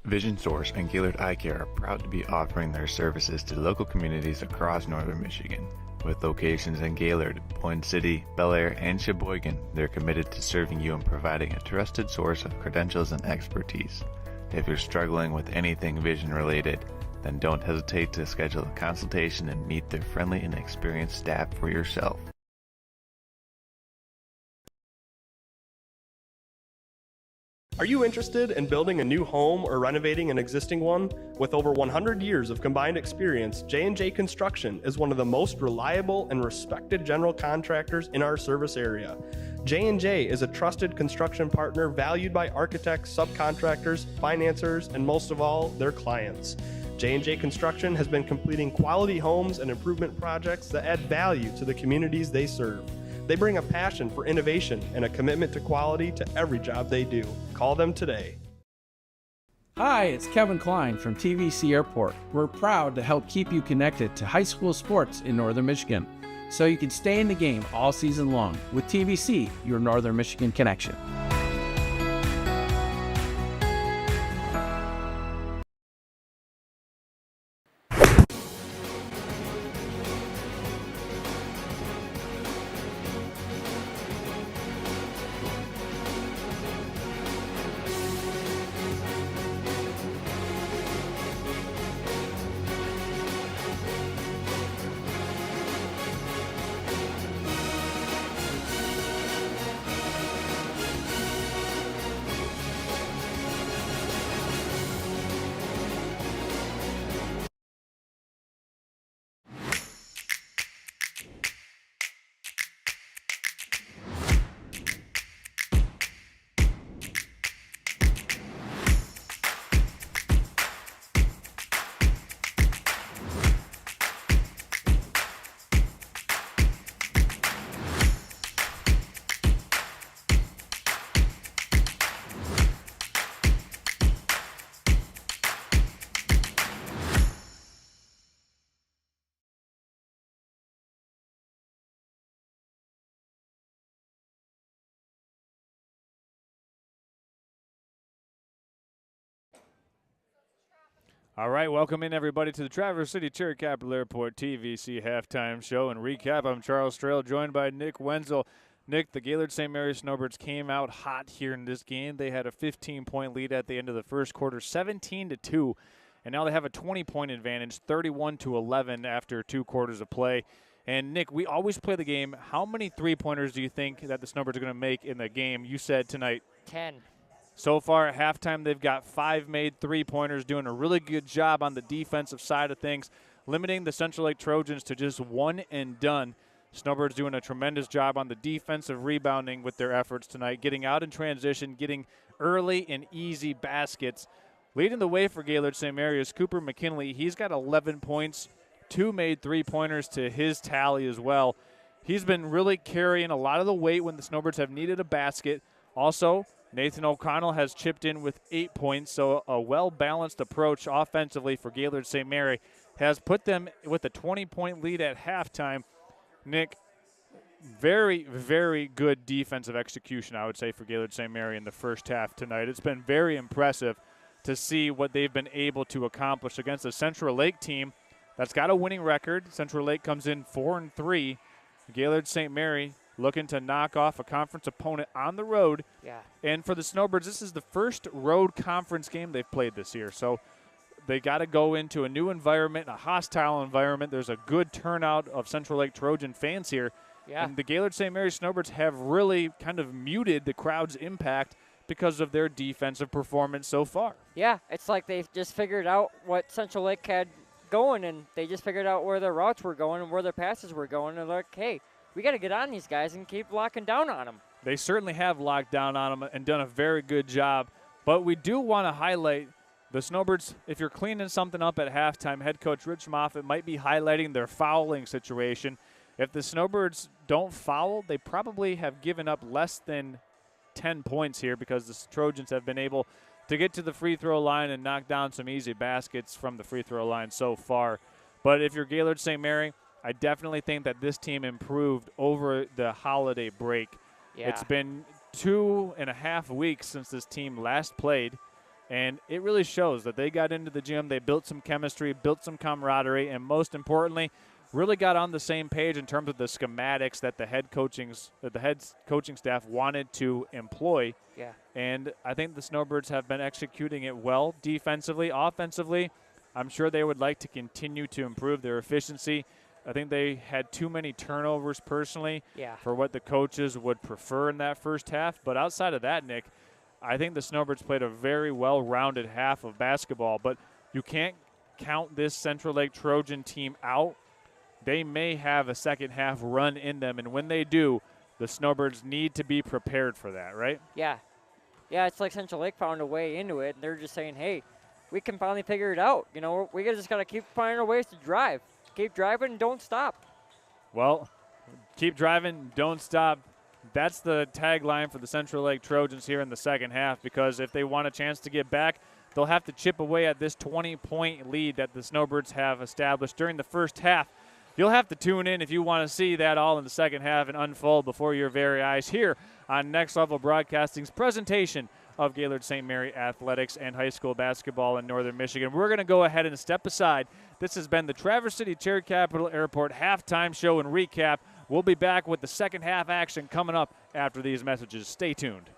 Vision Source and Gaylord Eye Care are proud to be offering their services to local communities across northern Michigan. With locations in Gaylord, Point City, Bel Air, and Sheboygan, they're committed to serving you and providing a trusted source of credentials and expertise. If you're struggling with anything vision related, then don't hesitate to schedule a consultation and meet their friendly and experienced staff for yourself. Are you interested in building a new home or renovating an existing one? With over 100 years of combined experience, J&J Construction is one of the most reliable and respected general contractors in our service area. J&J is a trusted construction partner valued by architects, subcontractors, financiers, and most of all, their clients. J&J Construction has been completing quality homes and improvement projects that add value to the communities they serve. They bring a passion for innovation and a commitment to quality to every job they do. Call them today. Hi, it's Kevin Klein from TVC Airport. We're proud to help keep you connected to high school sports in Northern Michigan, so you can stay in the game all season long with TVC, your Northern Michigan connection. All right, welcome in everybody to the Traverse City Cherry Capital Airport TVC halftime show and recap. I'm Charles Strail, joined by Nick Wenzel. Nick, the Gaylord St. Mary Snowbirds came out hot here in this game. They had a 15-point lead at the end of the first quarter, 17-2, and now they have a 20-point advantage, 31-11 after 2 quarters of play. And Nick, we always play the game. How many three-pointers do you think that the Snowbirds are going to make in the game? You said tonight 10. So far at halftime, they've got 5 made three-pointers, doing a really good job on the defensive side of things, limiting the Central Lake Trojans to just one and done. Snowbirds doing a tremendous job on the defensive rebounding with their efforts tonight, getting out in transition, getting early and easy baskets. Leading the way for Gaylord St. Mary is Cooper McKinley. He's got 11 points, 2 made three-pointers to his tally as well. He's been really carrying a lot of the weight when the Snowbirds have needed a basket. Also, Nathan O'Connell has chipped in with 8 points, so a well-balanced approach offensively for Gaylord St. Mary has put them with a 20-point lead at halftime. Nick, very, very good defensive execution, I would say, for Gaylord St. Mary in the first half tonight. It's been very impressive to see what they've been able to accomplish against a Central Lake team that's got a winning record. Central Lake comes in 4-3. Gaylord St. Mary looking to knock off a conference opponent on the road. Yeah. And for the Snowbirds, this is the first road conference game they've played this year. So they got to go into a new environment, a hostile environment. There's a good turnout of Central Lake Trojan fans here. Yeah. And the Gaylord St. Mary Snowbirds have really kind of muted the crowd's impact because of their defensive performance so far. Yeah, it's like they've just figured out what Central Lake had going, and they just figured out where their routes were going and where their passes were going. And they're like, hey, we got to get on these guys and keep locking down on them. They certainly have locked down on them and done a very good job. But we do want to highlight the Snowbirds. If you're cleaning something up at halftime, head coach Rich Moffitt might be highlighting their fouling situation. If the Snowbirds don't foul, they probably have given up less than 10 points here because the Trojans have been able to get to the free throw line and knock down some easy baskets from the free throw line so far. But if you're Gaylord St. Mary, I definitely think that this team improved over the holiday break. Yeah. It's been 2.5 weeks since this team last played, and it really shows that they got into the gym, they built some chemistry, built some camaraderie, and most importantly, really got on the same page in terms of the schematics that the head coaching staff wanted to employ. Yeah. And I think the Snowbirds have been executing it well defensively. Offensively, I'm sure they would like to continue to improve their efficiency. I think they had too many turnovers personally Yeah. for what the coaches would prefer in that first half. But outside of that, Nick, I think the Snowbirds played a very well-rounded half of basketball, but you can't count this Central Lake Trojan team out. They may have a second half run in them, and when they do, the Snowbirds need to be prepared for that, right? Yeah. Yeah, it's like Central Lake found a way into it, and they're just saying, hey, we can finally figure it out. You know, we just got to keep finding our ways to drive. Keep driving and don't stop. Well, keep driving, don't stop. That's the tagline for the Central Lake Trojans here in the second half, because if they want a chance to get back, they'll have to chip away at this 20-point lead that the Snowbirds have established during the first half. You'll have to tune in if you want to see that all in the second half and unfold before your very eyes here on Next Level Broadcasting's presentation of Gaylord St. Mary Athletics and high school basketball in Northern Michigan. We're going to go ahead and step aside. This has been the Traverse City Cherry Capital Airport halftime show and recap. We'll be back with the second half action coming up after these messages. Stay tuned.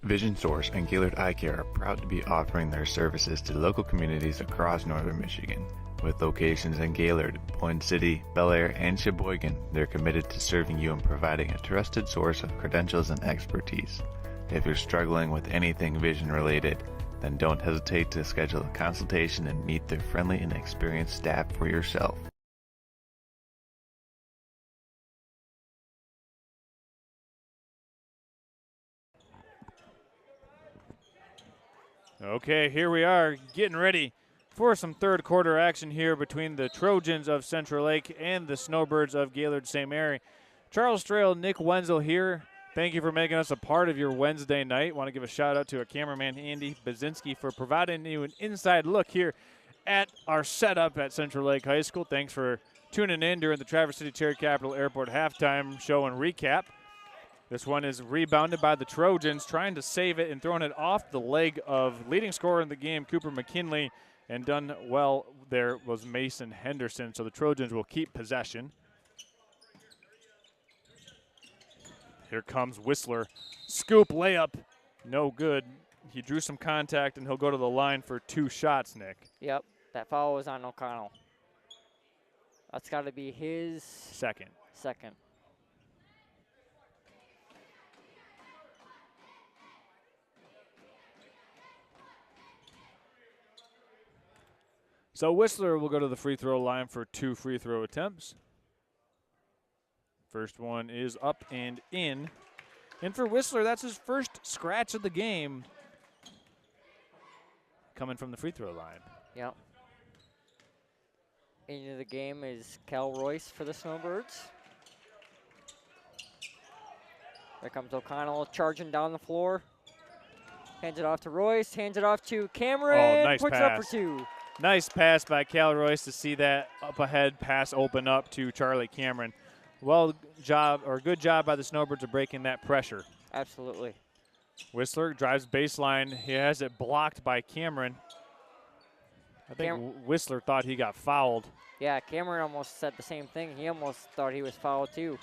Vision Source and Gaylord Eye Care are proud to be offering their services to local communities across northern Michigan. With locations in Gaylord, Boyne City, Bel Air, and Sheboygan, they're committed to serving you and providing a trusted source of credentials and expertise. If you're struggling with anything vision related, then don't hesitate to schedule a consultation and meet their friendly and experienced staff for yourself. Okay, here we are getting ready for some third quarter action here between the Trojans of Central Lake and the Snowbirds of Gaylord St. Mary. Charles Strail, Nick Wenzel here. Thank you for making us a part of your Wednesday night. Want to give a shout out to our cameraman Andy Bazinski for providing you an inside look here at our setup at Central Lake High School. Thanks for tuning in during the Traverse City Cherry Capital Airport halftime show and recap. This one is rebounded by the Trojans, trying to save it and throwing it off the leg of leading scorer in the game, Cooper McKinley, and done well there was Mason Henderson. So the Trojans will keep possession. Here comes Whistler. Scoop layup, no good. He drew some contact, and he'll go to the line for 2 shots, Nick. Yep, that foul was on O'Connell. That's got to be his Second. So Whistler will go to the free throw line for 2 free throw attempts. First one is up and in. And for Whistler, that's his first scratch of the game coming from the free throw line. Yep. Into the game is Cal Royce for the Snowbirds. There comes O'Connell charging down the floor. Hands it off to Royce, hands it off to Cameron. Oh, nice puts pass. it up for 2. Nice pass by Cal Royce to see that up ahead pass open up to Charlie Cameron. Good job by the Snowbirds of breaking that pressure. Absolutely. Whistler drives baseline. He has it blocked by Cameron. I think Whistler thought he got fouled. Yeah, Cameron almost said the same thing. He almost thought he was fouled too.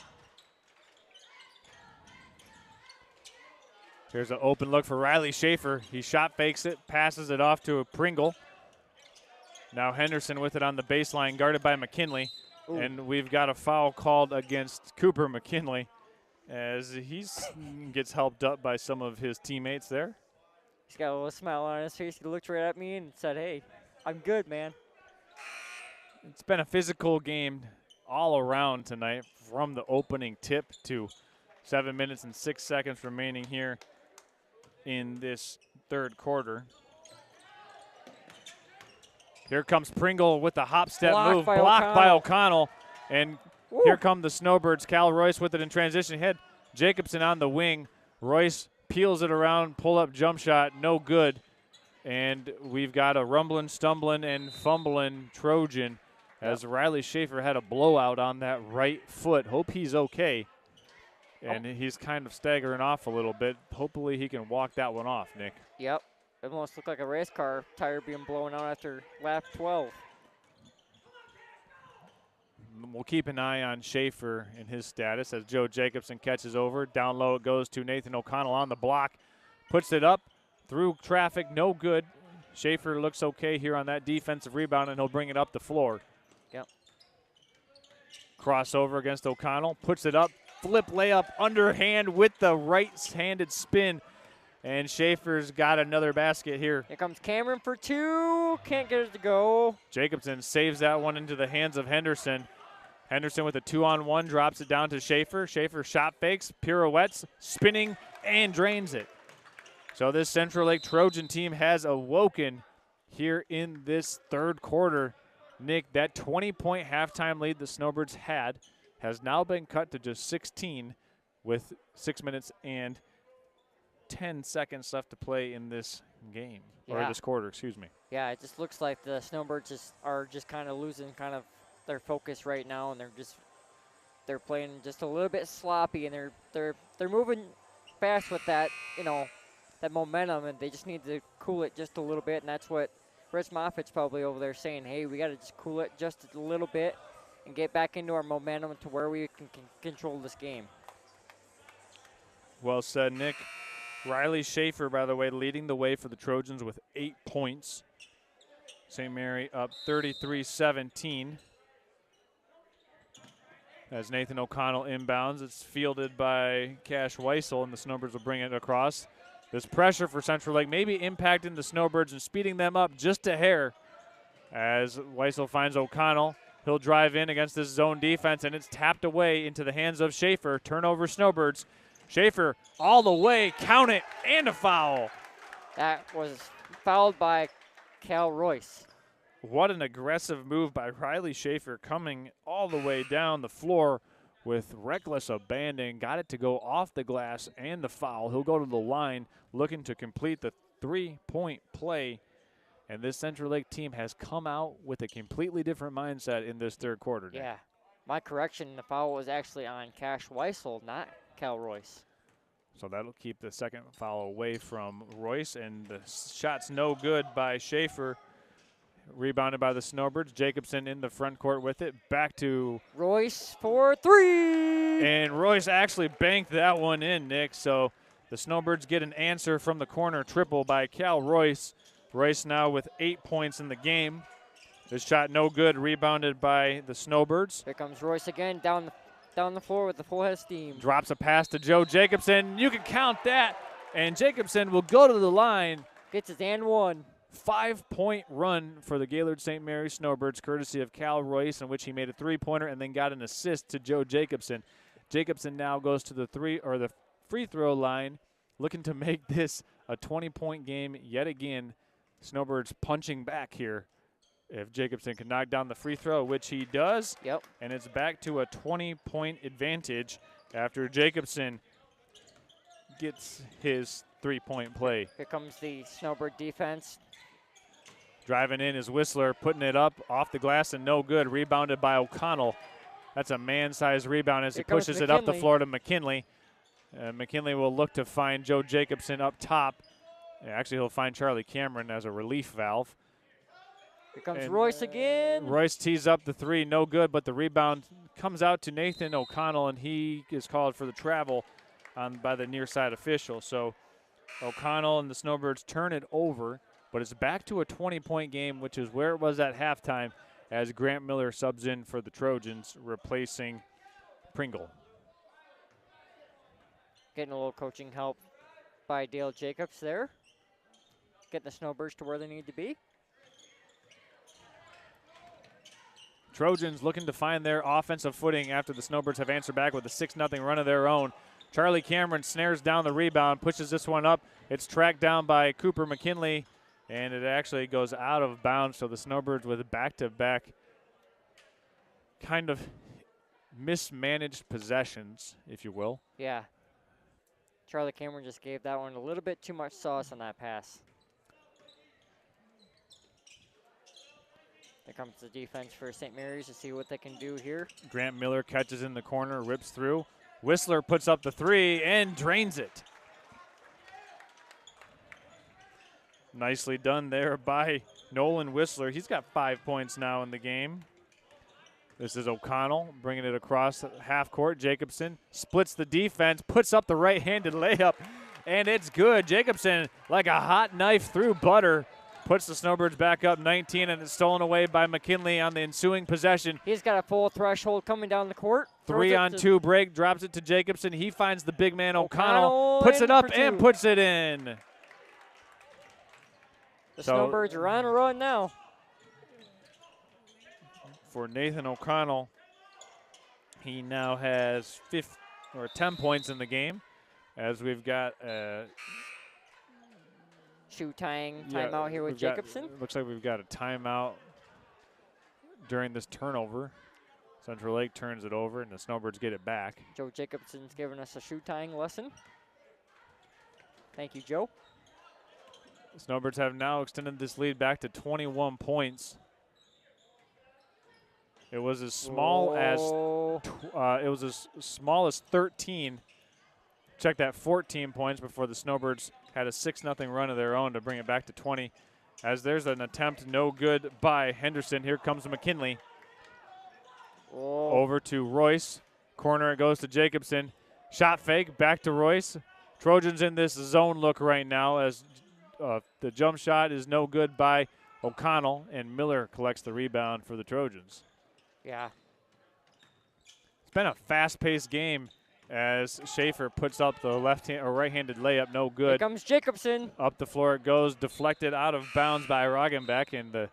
Here's an open look for Riley Schaefer. He shot fakes it, passes it off to a Pringle. Now Henderson with it on the baseline, guarded by McKinley. Ooh. And we've got a foul called against Cooper McKinley as he gets helped up by some of his teammates there. He's got a little smile on his face. He looked right at me and said, hey, I'm good, man. It's been a physical game all around tonight from the opening tip to 7 minutes and 6 seconds remaining here in this third quarter. Here comes Pringle with the hop step move, blocked by O'Connell. And here come the Snowbirds. Cal Royce with it in transition. Head Jacobson on the wing. Royce peels it around, pull up jump shot, no good. And we've got a rumbling, stumbling, and fumbling Trojan as Riley Schaefer had a blowout on that right foot. Hope he's okay. And he's kind of staggering off a little bit. Hopefully he can walk that one off, Nick. Yep. It almost looked like a race car tire being blown out after lap 12. We'll keep an eye on Schaefer and his status as Joe Jacobson catches over. Down low it goes to Nathan O'Connell on the block. Puts it up through traffic, no good. Schaefer looks okay here on that defensive rebound, and he'll bring it up the floor. Yep. Crossover against O'Connell. Puts it up. Flip layup underhand with the right-handed spin. And Schaefer's got another basket here. Here comes Cameron for two. Can't get it to go. Jacobson saves that one into the hands of Henderson. Henderson with a 2-on-1 drops it down to Schaefer. Schaefer shot fakes, pirouettes, spinning, and drains it. So this Central Lake Trojan team has awoken here in this third quarter. Nick, that 20-point halftime lead the Snowbirds had has now been cut to just 16 with 6 minutes and 10 seconds left to play in this game, or this quarter, excuse me. Yeah, it just looks like the Snowbirds are just kind of losing kind of their focus right now, and they're playing just a little bit sloppy, and they're moving fast with that, that momentum, and they just need to cool it just a little bit, and that's what Rich Moffitt's probably over there saying, hey, we got to just cool it just a little bit and get back into our momentum to where we can control this game. Well said, Nick. Riley Schaefer, by the way, leading the way for the Trojans with 8 points. St. Mary up 33-17. As Nathan O'Connell inbounds, it's fielded by Cash Weissel, and the Snowbirds will bring it across. This pressure for Central Lake maybe impacting the Snowbirds and speeding them up just a hair. As Weissel finds O'Connell, he'll drive in against this zone defense, and it's tapped away into the hands of Schaefer. Turnover Snowbirds. Schaefer all the way, count it, and a foul. That was fouled by Cal Royce. What an aggressive move by Riley Schaefer, coming all the way down the floor with reckless abandon. Got it to go off the glass and the foul. He'll go to the line looking to complete the three-point play. And this Central Lake team has come out with a completely different mindset in this third quarter. Nick. Yeah. My correction, the foul was actually on Cash Weissel, not Cal Royce. So that'll keep the second foul away from Royce, and the shot's no good by Schaefer. Rebounded by the Snowbirds. Jacobson in the front court with it. Back to Royce for three. And Royce actually banked that one in, Nick. So the Snowbirds get an answer from the corner triple by Cal Royce. Royce now with 8 points in the game. This shot no good, rebounded by the Snowbirds. Here comes Royce again down the floor with the full head of steam. Drops a pass to Joe Jacobson. You can count that. And Jacobson will go to the line. Gets his and one. 5-point run for the Gaylord St. Mary Snowbirds, courtesy of Cal Royce, in which he made a three-pointer and then got an assist to Joe Jacobson. Jacobson now goes to the free throw line, looking to make this a 20-point game yet again. Snowbirds punching back here. If Jacobson can knock down the free throw, which he does, yep, and it's back to a 20-point advantage after Jacobson gets his three-point play. Here comes the Snowbird defense. Driving in is Whistler, putting it up off the glass and no good. Rebounded by O'Connell. That's a man-sized rebound as he pushes it up the floor to McKinley. McKinley will look to find Joe Jacobson up top. Actually, he'll find Charlie Cameron as a relief valve. Here comes Royce again. Royce tees up the three, no good, but the rebound comes out to Nathan O'Connell, and he is called for the travel by the near side official. So O'Connell and the Snowbirds turn it over, but it's back to a 20-point game, which is where it was at halftime, as Grant Miller subs in for the Trojans, replacing Pringle. Getting a little coaching help by Dale Jacobs there. get the Snowbirds to where they need to be. Trojans looking to find their offensive footing after the Snowbirds have answered back with a 6-0 run of their own. Charlie Cameron snares down the rebound, pushes this one up. It's tracked down by Cooper McKinley, and it actually goes out of bounds. So the Snowbirds with back-to-back kind of mismanaged possessions, if you will. Yeah. Charlie Cameron just gave that one a little bit too much sauce on that pass. There comes the defense for St. Mary's to see what they can do here. Grant Miller catches in the corner, rips through. Whistler puts up the 3 and drains it. Nicely done there by Nolan Whistler. He's got 5 points now in the game. This is O'Connell bringing it across half court. Jacobson splits the defense, puts up the right-handed layup, and it's good. Jacobson, like a hot knife through butter, puts the Snowbirds back up 19, and it's stolen away by McKinley on the ensuing possession. He's got a full threshold coming down the court. 3-on-2 break, drops it to Jacobson. He finds the big man O'Connell, puts it up and puts it in. The Snowbirds are on a run now. For Nathan O'Connell, he now has 10 points in the game, as we've got shoe tying timeout here with Jacobson. Looks like we've got a timeout during this turnover. Central Lake turns it over, and the Snowbirds get it back. Joe Jacobson's giving us a shoe tying lesson. Thank you, Joe. The Snowbirds have now extended this lead back to 21 points. It was as small as 13. Check that, 14 points before the Snowbirds had a 6-0 run of their own to bring it back to 20. As there's an attempt, no good by Henderson. Here comes McKinley. Whoa. Over to Royce. Corner, it goes to Jacobson. Shot fake, back to Royce. Trojans in this zone look right now as the jump shot is no good by O'Connell, and Miller collects the rebound for the Trojans. Yeah. It's been a fast-paced game as Schaefer puts up the right-handed layup, no good. Here comes Jacobson. Up the floor it goes, deflected out of bounds by Roggenbeck, and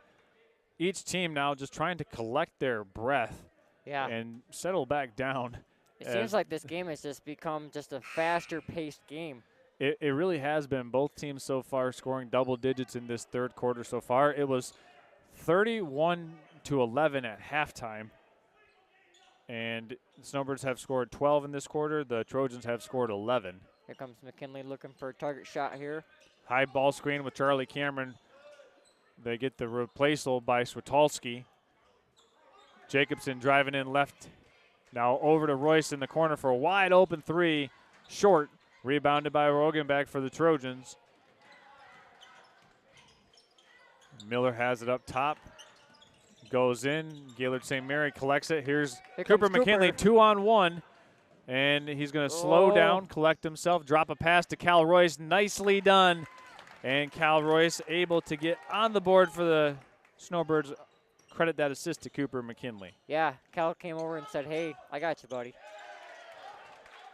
each team now just trying to collect their breath and settle back down. It seems like this game has just become just a faster-paced game. It really has been. Both teams so far scoring double digits in this third quarter so far. It was 31-11 at halftime. And the Snowbirds have scored 12 in this quarter. The Trojans have scored 11. Here comes McKinley looking for a target shot here. High ball screen with Charlie Cameron. They get the replaceal by Switalski. Jacobson driving in left. Now over to Royce in the corner for a wide open 3. Short. Rebounded by Roggenbeck for the Trojans. Miller has it up top. Goes in. Gaylord St. Mary collects it. Here Cooper McKinley, 2-on-1. And he's going to slow down, collect himself, drop a pass to Cal Royce. Nicely done. And Cal Royce able to get on the board for the Snowbirds. Credit that assist to Cooper McKinley. Yeah, Cal came over and said, hey, I got you, buddy.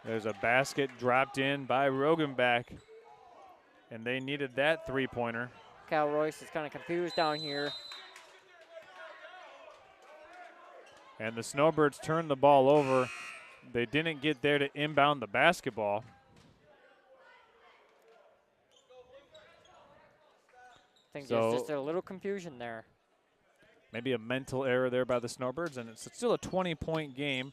There's a basket dropped in by Roggenbeck. And they needed that three-pointer. Cal Royce is kind of confused down here. And the Snowbirds turned the ball over. They didn't get there to inbound the basketball. I think there's just a little confusion there. Maybe a mental error there by the Snowbirds, and it's still a 20-point game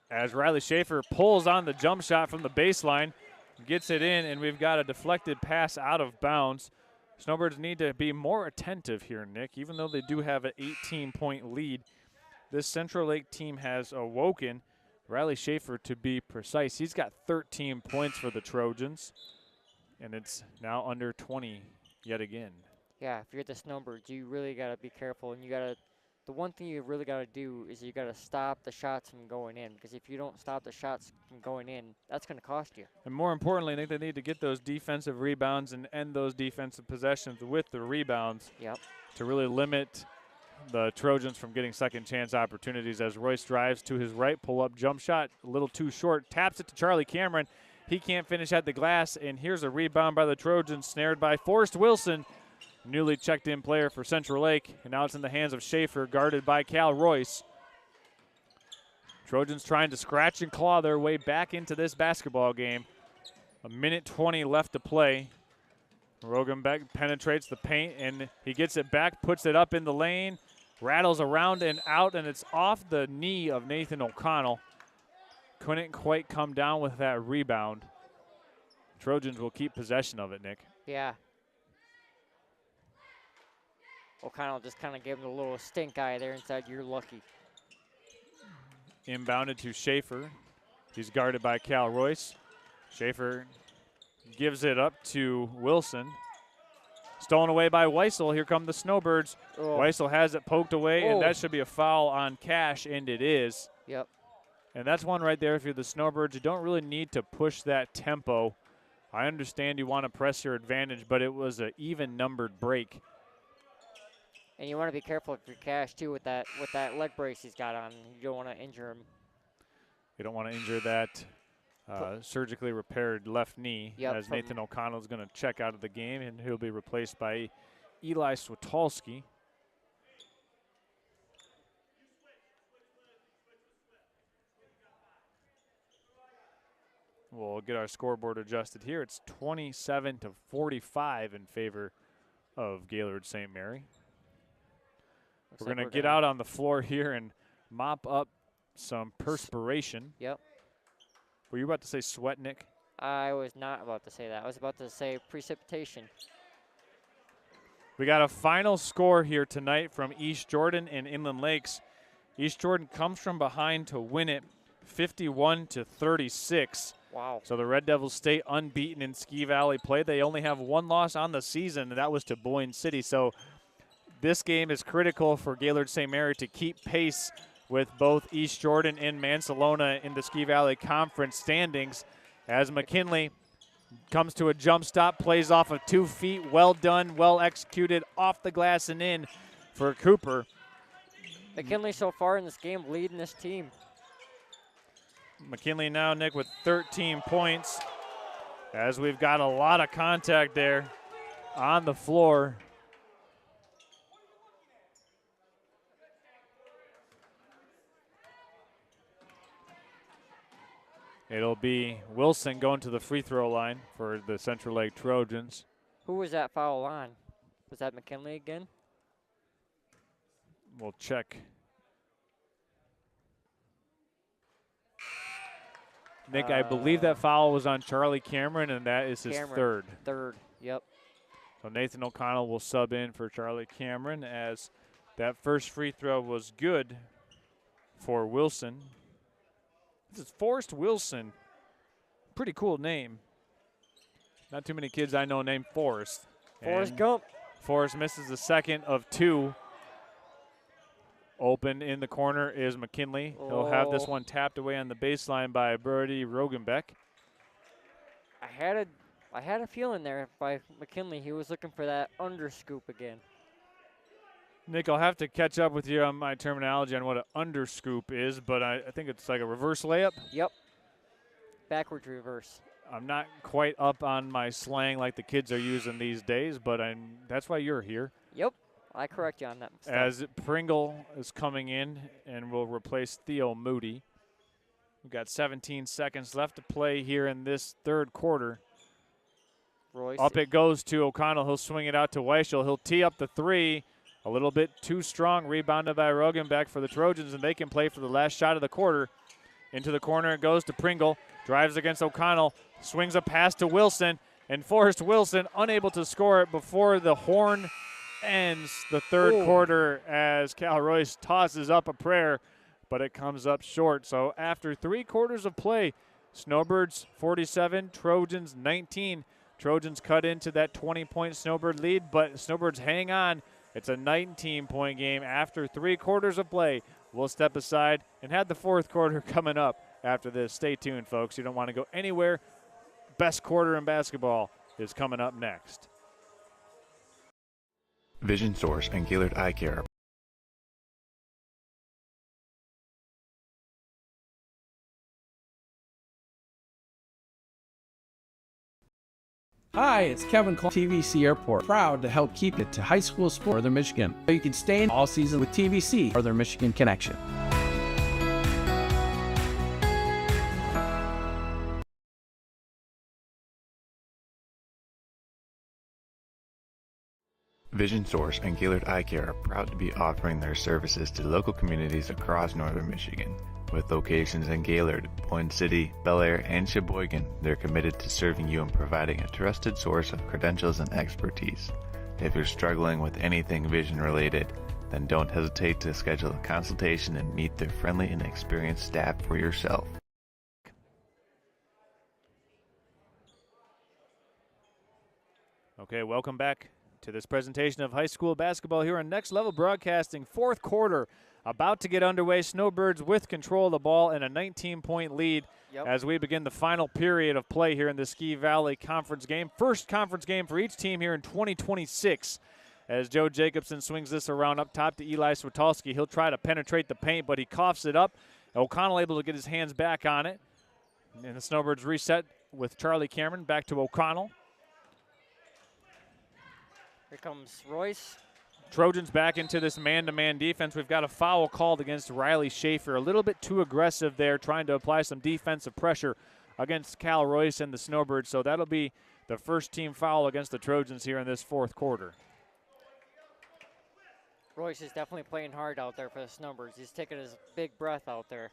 as Riley Schaefer pulls on the jump shot from the baseline, gets it in, and we've got a deflected pass out of bounds. Snowbirds need to be more attentive here, Nick. Even though they do have an 18-point lead, this Central Lake team has awoken. Riley Schaefer, to be precise, he's got 13 points for the Trojans, and it's now under 20 yet again. Yeah, if you're the Snowbirds, you really got to be careful, and the one thing you really got to do is you got to stop the shots from going in, because if you don't stop the shots from going in, that's going to cost you. And more importantly, I think they need to get those defensive rebounds and end those defensive possessions with the rebounds to really limit the Trojans from getting second chance opportunities as Royce drives to his right, pull up jump shot, a little too short, taps it to Charlie Cameron. He can't finish at the glass, and here's a rebound by the Trojans, snared by Forrest Wilson, newly checked-in player for Central Lake, and now it's in the hands of Schaefer, guarded by Cal Royce. Trojans trying to scratch and claw their way back into this basketball game. 1:20 left to play. Rogenbeck penetrates the paint, and he gets it back, puts it up in the lane, rattles around and out, and it's off the knee of Nathan O'Connell. Couldn't quite come down with that rebound. Trojans will keep possession of it, Nick. Yeah. O'Connell just kind of gave him a little stink eye there and said, "You're lucky." Inbounded to Schaefer. He's guarded by Cal Royce. Schaefer gives it up to Wilson. Stolen away by Weissel. Here come the Snowbirds. Oh. Weissel has it poked away, and Oh. that should be a foul on Cash, and it is. Yep. And that's one right there. If you're the Snowbirds, you don't really need to push that tempo. I understand you want to press your advantage, but it was an even-numbered break. And you want to be careful if you're Cash too with that leg brace he's got on. You don't want to injure him. You don't want to injure that surgically repaired left knee, Yep, as Nathan O'Connell is going to check out of the game, and he'll be replaced by Eli Switalski. We'll get our scoreboard adjusted here. It's 27-45 in favor of Gaylord St. Mary. Looks We're like going to get out on the floor here and mop up some perspiration. Yep. Were you about to say sweat, Nick? I was not about to say that. I was about to say precipitation. We got a final score here tonight from East Jordan and Inland Lakes. East Jordan comes from behind to win it 51-36. Wow. So the Red Devils stay unbeaten in Ski Valley play. They only have one loss on the season, and that was to Boyne City. So this game is critical for Gaylord St. Mary to keep pace with both East Jordan and Mansalona in the Ski Valley Conference standings, as McKinley comes to a jump stop, plays off of 2 feet. Well done, well executed, off the glass and in for Cooper. McKinley so far in this game leading this team. McKinley now, Nick, with 13 points, as we've got a lot of contact there on the floor. It'll be Wilson going to the free throw line for the Central Lake Trojans. Who was that foul on? Was that McKinley again? We'll check. Nick, I believe that foul was on Charlie Cameron, and that is his third. Third, yep. So Nathan O'Connell will sub in for Charlie Cameron, as that first free throw was good for Wilson. This is Forrest Wilson. Pretty cool name. Not too many kids I know named Forrest. Forrest And Gump. Forrest misses the second of 2. Open in the corner is McKinley. He'll have this one tapped away on the baseline by Brody Rogenbeck. I had a feeling there by McKinley. He was looking for that underscoop again. Nick, I'll have to catch up with you on my terminology on what an underscoop is, but I think it's like a reverse layup. Yep. Backwards reverse. I'm not quite up on my slang like the kids are using these days, but that's why you're here. Yep. I correct you on that stuff. As Pringle is coming in and will replace Theo Moody. We've got 17 seconds left to play here in this third quarter. Royce. Up it goes to O'Connell. He'll swing it out to Weichel. He'll tee up the 3. A little bit too strong. Rebounded by Rogenbeck for the Trojans, and they can play for the last shot of the quarter. Into the corner it goes to Pringle. Drives against O'Connell. Swings a pass to Wilson. And Forrest Wilson unable to score it before the horn ends the third quarter, as Cal Royce tosses up a prayer, but it comes up short. So after 3 quarters of play, Snowbirds 47, Trojans 19. Trojans cut into that 20-point Snowbird lead, but Snowbirds hang on. It's a 19-point game after 3 quarters of play. We'll step aside and have the fourth quarter coming up after this. Stay tuned, folks. You don't want to go anywhere. Best quarter in basketball is coming up next. Vision Source and Gaylord Eye Care Hi, it's Kevin Klein, TVC Airport. Proud to help keep it to high school sport in Northern Michigan. So you can stay in all season with TVC, Northern Michigan Connection. Vision Source and Gaylord Eye Care are proud to be offering their services to local communities across Northern Michigan. With locations in Gaylord, Point City, Bel Air, and Sheboygan, they're committed to serving you and providing a trusted source of credentials and expertise. If you're struggling with anything vision related, then don't hesitate to schedule a consultation and meet their friendly and experienced staff for yourself. Okay, welcome back to this presentation of high school basketball here on Next Level Broadcasting. Fourth quarter about to get underway. Snowbirds with control of the ball and a 19-point lead as we begin the final period of play here in the Ski Valley Conference game. First conference game for each team here in 2026 as Joe Jacobson swings this around up top to Eli Switalski. He'll try to penetrate the paint, but he coughs it up. O'Connell able to get his hands back on it. And the Snowbirds reset with Charlie Cameron back to O'Connell. Here comes Royce. Trojans back into this man-to-man defense. We've got a foul called against Riley Schaefer. A little bit too aggressive there, trying to apply some defensive pressure against Cal Royce and the Snowbirds. So that'll be the first team foul against the Trojans here in this fourth quarter. Royce is definitely playing hard out there for the Snowbirds. He's taking his big breath out there.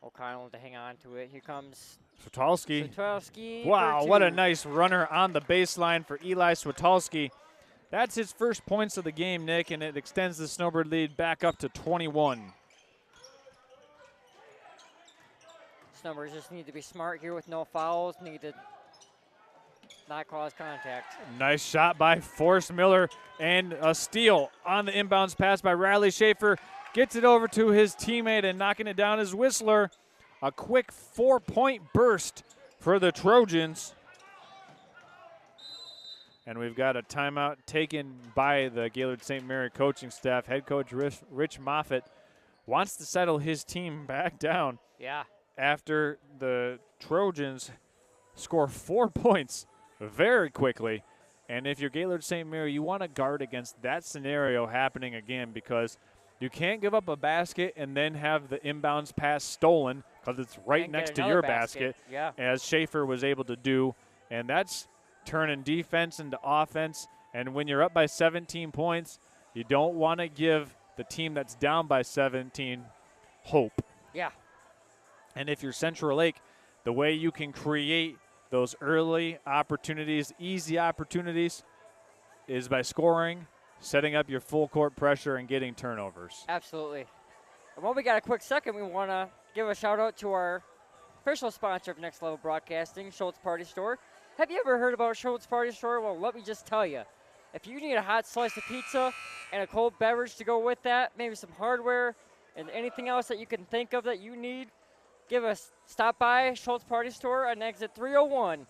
O'Connell to hang on to it. Here comes Switalski. Wow, what a nice runner on the baseline for Eli Switalski. That's his first points of the game, Nick, and it extends the Snowbird lead back up to 21. Snowbirds just need to be smart here with no fouls. Need to not cause contact. Nice shot by Forrest Miller and a steal on the inbounds pass by Riley Schaefer. Gets it over to his teammate and knocking it down is Whistler. A quick 4-point burst for the Trojans. And we've got a timeout taken by the Gaylord St. Mary coaching staff. Head coach Rich Moffitt wants to settle his team back down. Yeah. After the Trojans score 4 points very quickly. And if you're Gaylord St. Mary, you want to guard against that scenario happening again, because you can't give up a basket and then have the inbounds pass stolen because it's right next to your basket, as Schaefer was able to do. And that's turning defense into offense. And when you're up by 17 points, you don't want to give the team that's down by 17 hope. Yeah. And if you're Central Lake, the way you can create those early opportunities, easy opportunities, is by scoring, setting up your full court pressure, and getting turnovers. Absolutely. And while we got a quick second, we want to give a shout out to our official sponsor of Next Level Broadcasting, Schultz Party Store. Have you ever heard about Schultz Party Store? Well, let me just tell you. If you need a hot slice of pizza and a cold beverage to go with that, maybe some hardware and anything else that you can think of that you need, stop by Schultz Party Store on exit 301.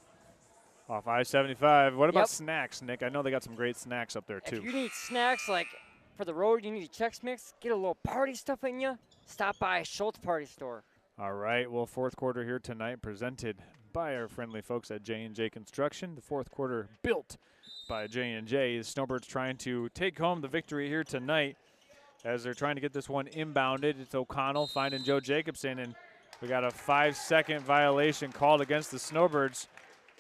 Off I-75. What about snacks, Nick? I know they got some great snacks up there, too. If you need snacks, like for the road, you need a Chex Mix, get a little party stuff in you, stop by Schultz Party Store. All right, well, fourth quarter here tonight presented by our friendly folks at J&J Construction. The fourth quarter built by J&J. The Snowbirds trying to take home the victory here tonight as they're trying to get this one inbounded. It's O'Connell finding Joe Jacobson, and we got a 5-second violation called against the Snowbirds.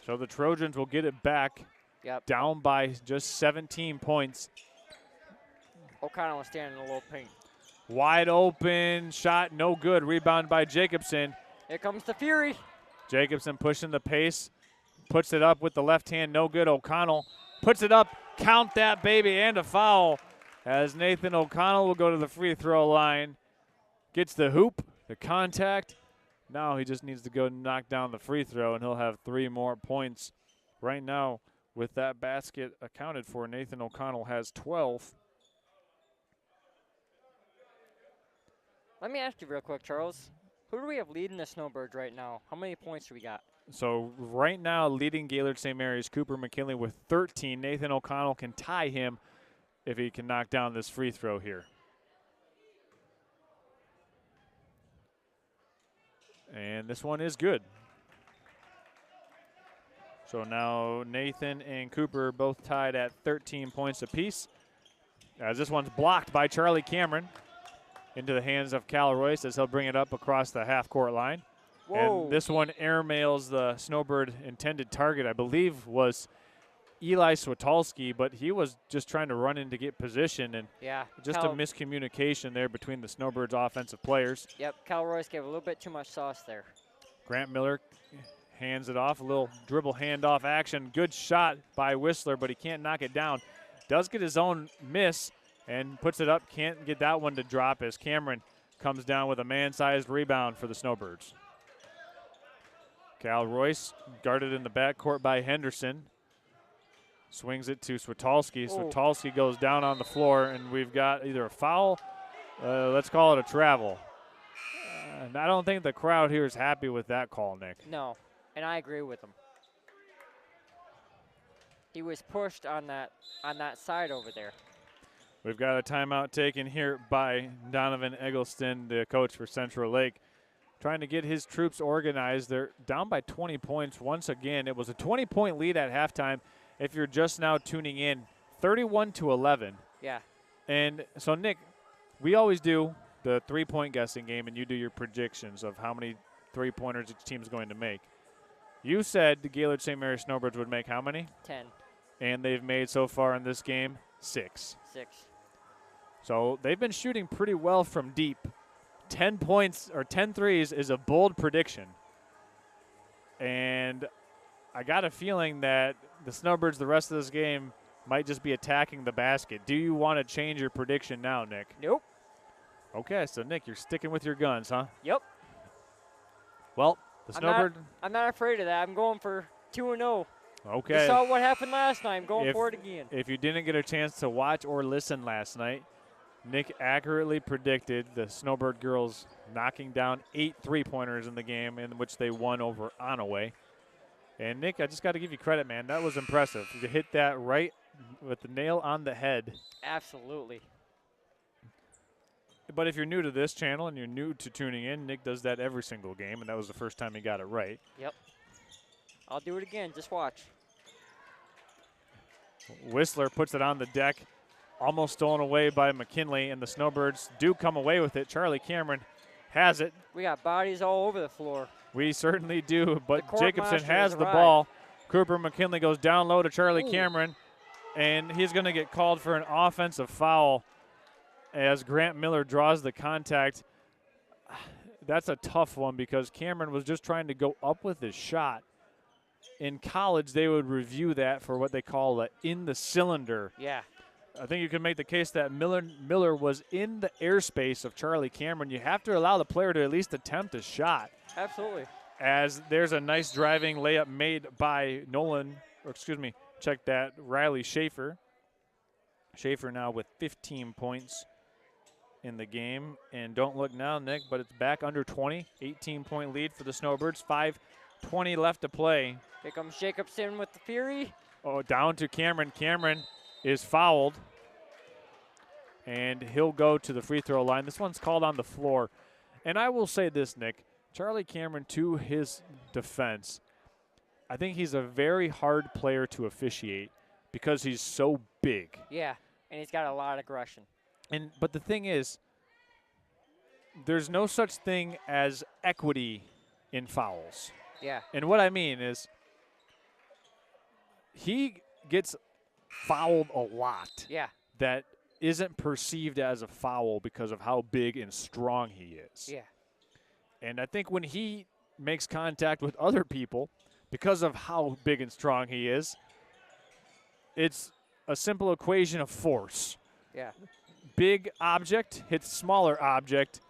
So the Trojans will get it back, down by just 17 points. O'Connell was standing in a little paint. Wide open shot, no good. Rebound by Jacobson. Here comes the Fury. Jacobson pushing the pace, puts it up with the left hand, no good. O'Connell puts it up, count that baby, and a foul as Nathan O'Connell will go to the free throw line. Gets the hoop, the contact. Now he just needs to go knock down the free throw, and he'll have 3 more points. Right now, with that basket accounted for, Nathan O'Connell has 12. Let me ask you real quick, Charles. Who do we have leading the Snowbirds right now? How many points do we got? So right now, leading Gaylord St. Mary's Cooper McKinley with 13. Nathan O'Connell can tie him if he can knock down this free throw here. And this one is good. So now Nathan and Cooper both tied at 13 points apiece. As this one's blocked by Charlie Cameron into the hands of Cal Royce as he'll bring it up across the half-court line. Whoa. And this one airmails the Snowbird intended target, I believe, was Eli Swatolski, but he was just trying to run in to get position, and just a miscommunication there between the Snowbirds' offensive players. Yep, Cal Royce gave a little bit too much sauce there. Grant Miller hands it off, a little dribble handoff action. Good shot by Whistler, but he can't knock it down. Does get his own miss and puts it up. Can't get that one to drop as Cameron comes down with a man-sized rebound for the Snowbirds. Cal Royce guarded in the backcourt by Henderson. Swings it to Swatolski. Swatolski goes down on the floor, and we've got either a foul, let's call it a travel. And I don't think the crowd here is happy with that call, Nick. No, and I agree with him. He was pushed on that side over there. We've got a timeout taken here by Donovan Eggleston, the coach for Central Lake, trying to get his troops organized. They're down by 20 points once again. It was a 20-point lead at halftime. If you're just now tuning in, 31-11. Yeah. And so, Nick, we always do the three-point guessing game, and you do your predictions of how many three-pointers each team is going to make. You said the Gaylord St. Mary Snowbirds would make how many? 10. And they've made so far in this game 6. 6. So they've been shooting pretty well from deep. 10 points or 10 threes is a bold prediction. And I got a feeling that the Snowbirds the rest of this game might just be attacking the basket. Do you want to change your prediction now, Nick? Nope. Okay, so Nick, you're sticking with your guns, huh? Yep. Well, the Snowbird. I'm not afraid of that. I'm going for 2-0. Okay. You saw what happened last night. I'm going for it again. If you didn't get a chance to watch or listen last night, Nick accurately predicted the Snowbird girls knocking down 8 three-pointers in the game in which they won over Onaway. And, Nick, I just got to give you credit, man. That was impressive. You hit that right with the nail on the head. Absolutely. But if you're new to this channel and you're new to tuning in, Nick does that every single game, and that was the first time he got it right. Yep. I'll do it again. Just watch. Whistler puts it on the deck, almost stolen away by McKinley, and the Snowbirds do come away with it. Charlie Cameron has it. We got bodies all over the floor. We certainly do, but Jacobson master has has the arrived. ball. Cooper McKinley goes down low to Charlie Cameron, and he's going to get called for an offensive foul as Grant Miller draws the contact. That's a tough one because Cameron was just trying to go up with his shot. In college, they would review that for what they call a in the cylinder. Yeah. I think you can make the case that Miller was in the airspace of Charlie Cameron. You have to allow the player to at least attempt a shot. Absolutely. As there's a nice driving layup made by Riley Schaefer. Schaefer now with 15 points in the game. And don't look now, Nick, but it's back under 20. 18-point lead for the Snowbirds. 5:20 left to play. Here comes Jacobson with the fury. Oh, down to Cameron. Cameron is fouled, and he'll go to the free throw line. This one's called on the floor. And I will say this, Nick. Charlie Cameron, to his defense, I think he's a very hard player to officiate because he's so big. Yeah, and he's got a lot of aggression. But the thing is, there's no such thing as equity in fouls. Yeah. And what I mean is he gets fouled a lot. Yeah. That isn't perceived as a foul because of how big and strong he is. Yeah. And I think when he makes contact with other people, because of how big and strong he is, it's a simple equation of force. Yeah. Big object hits smaller object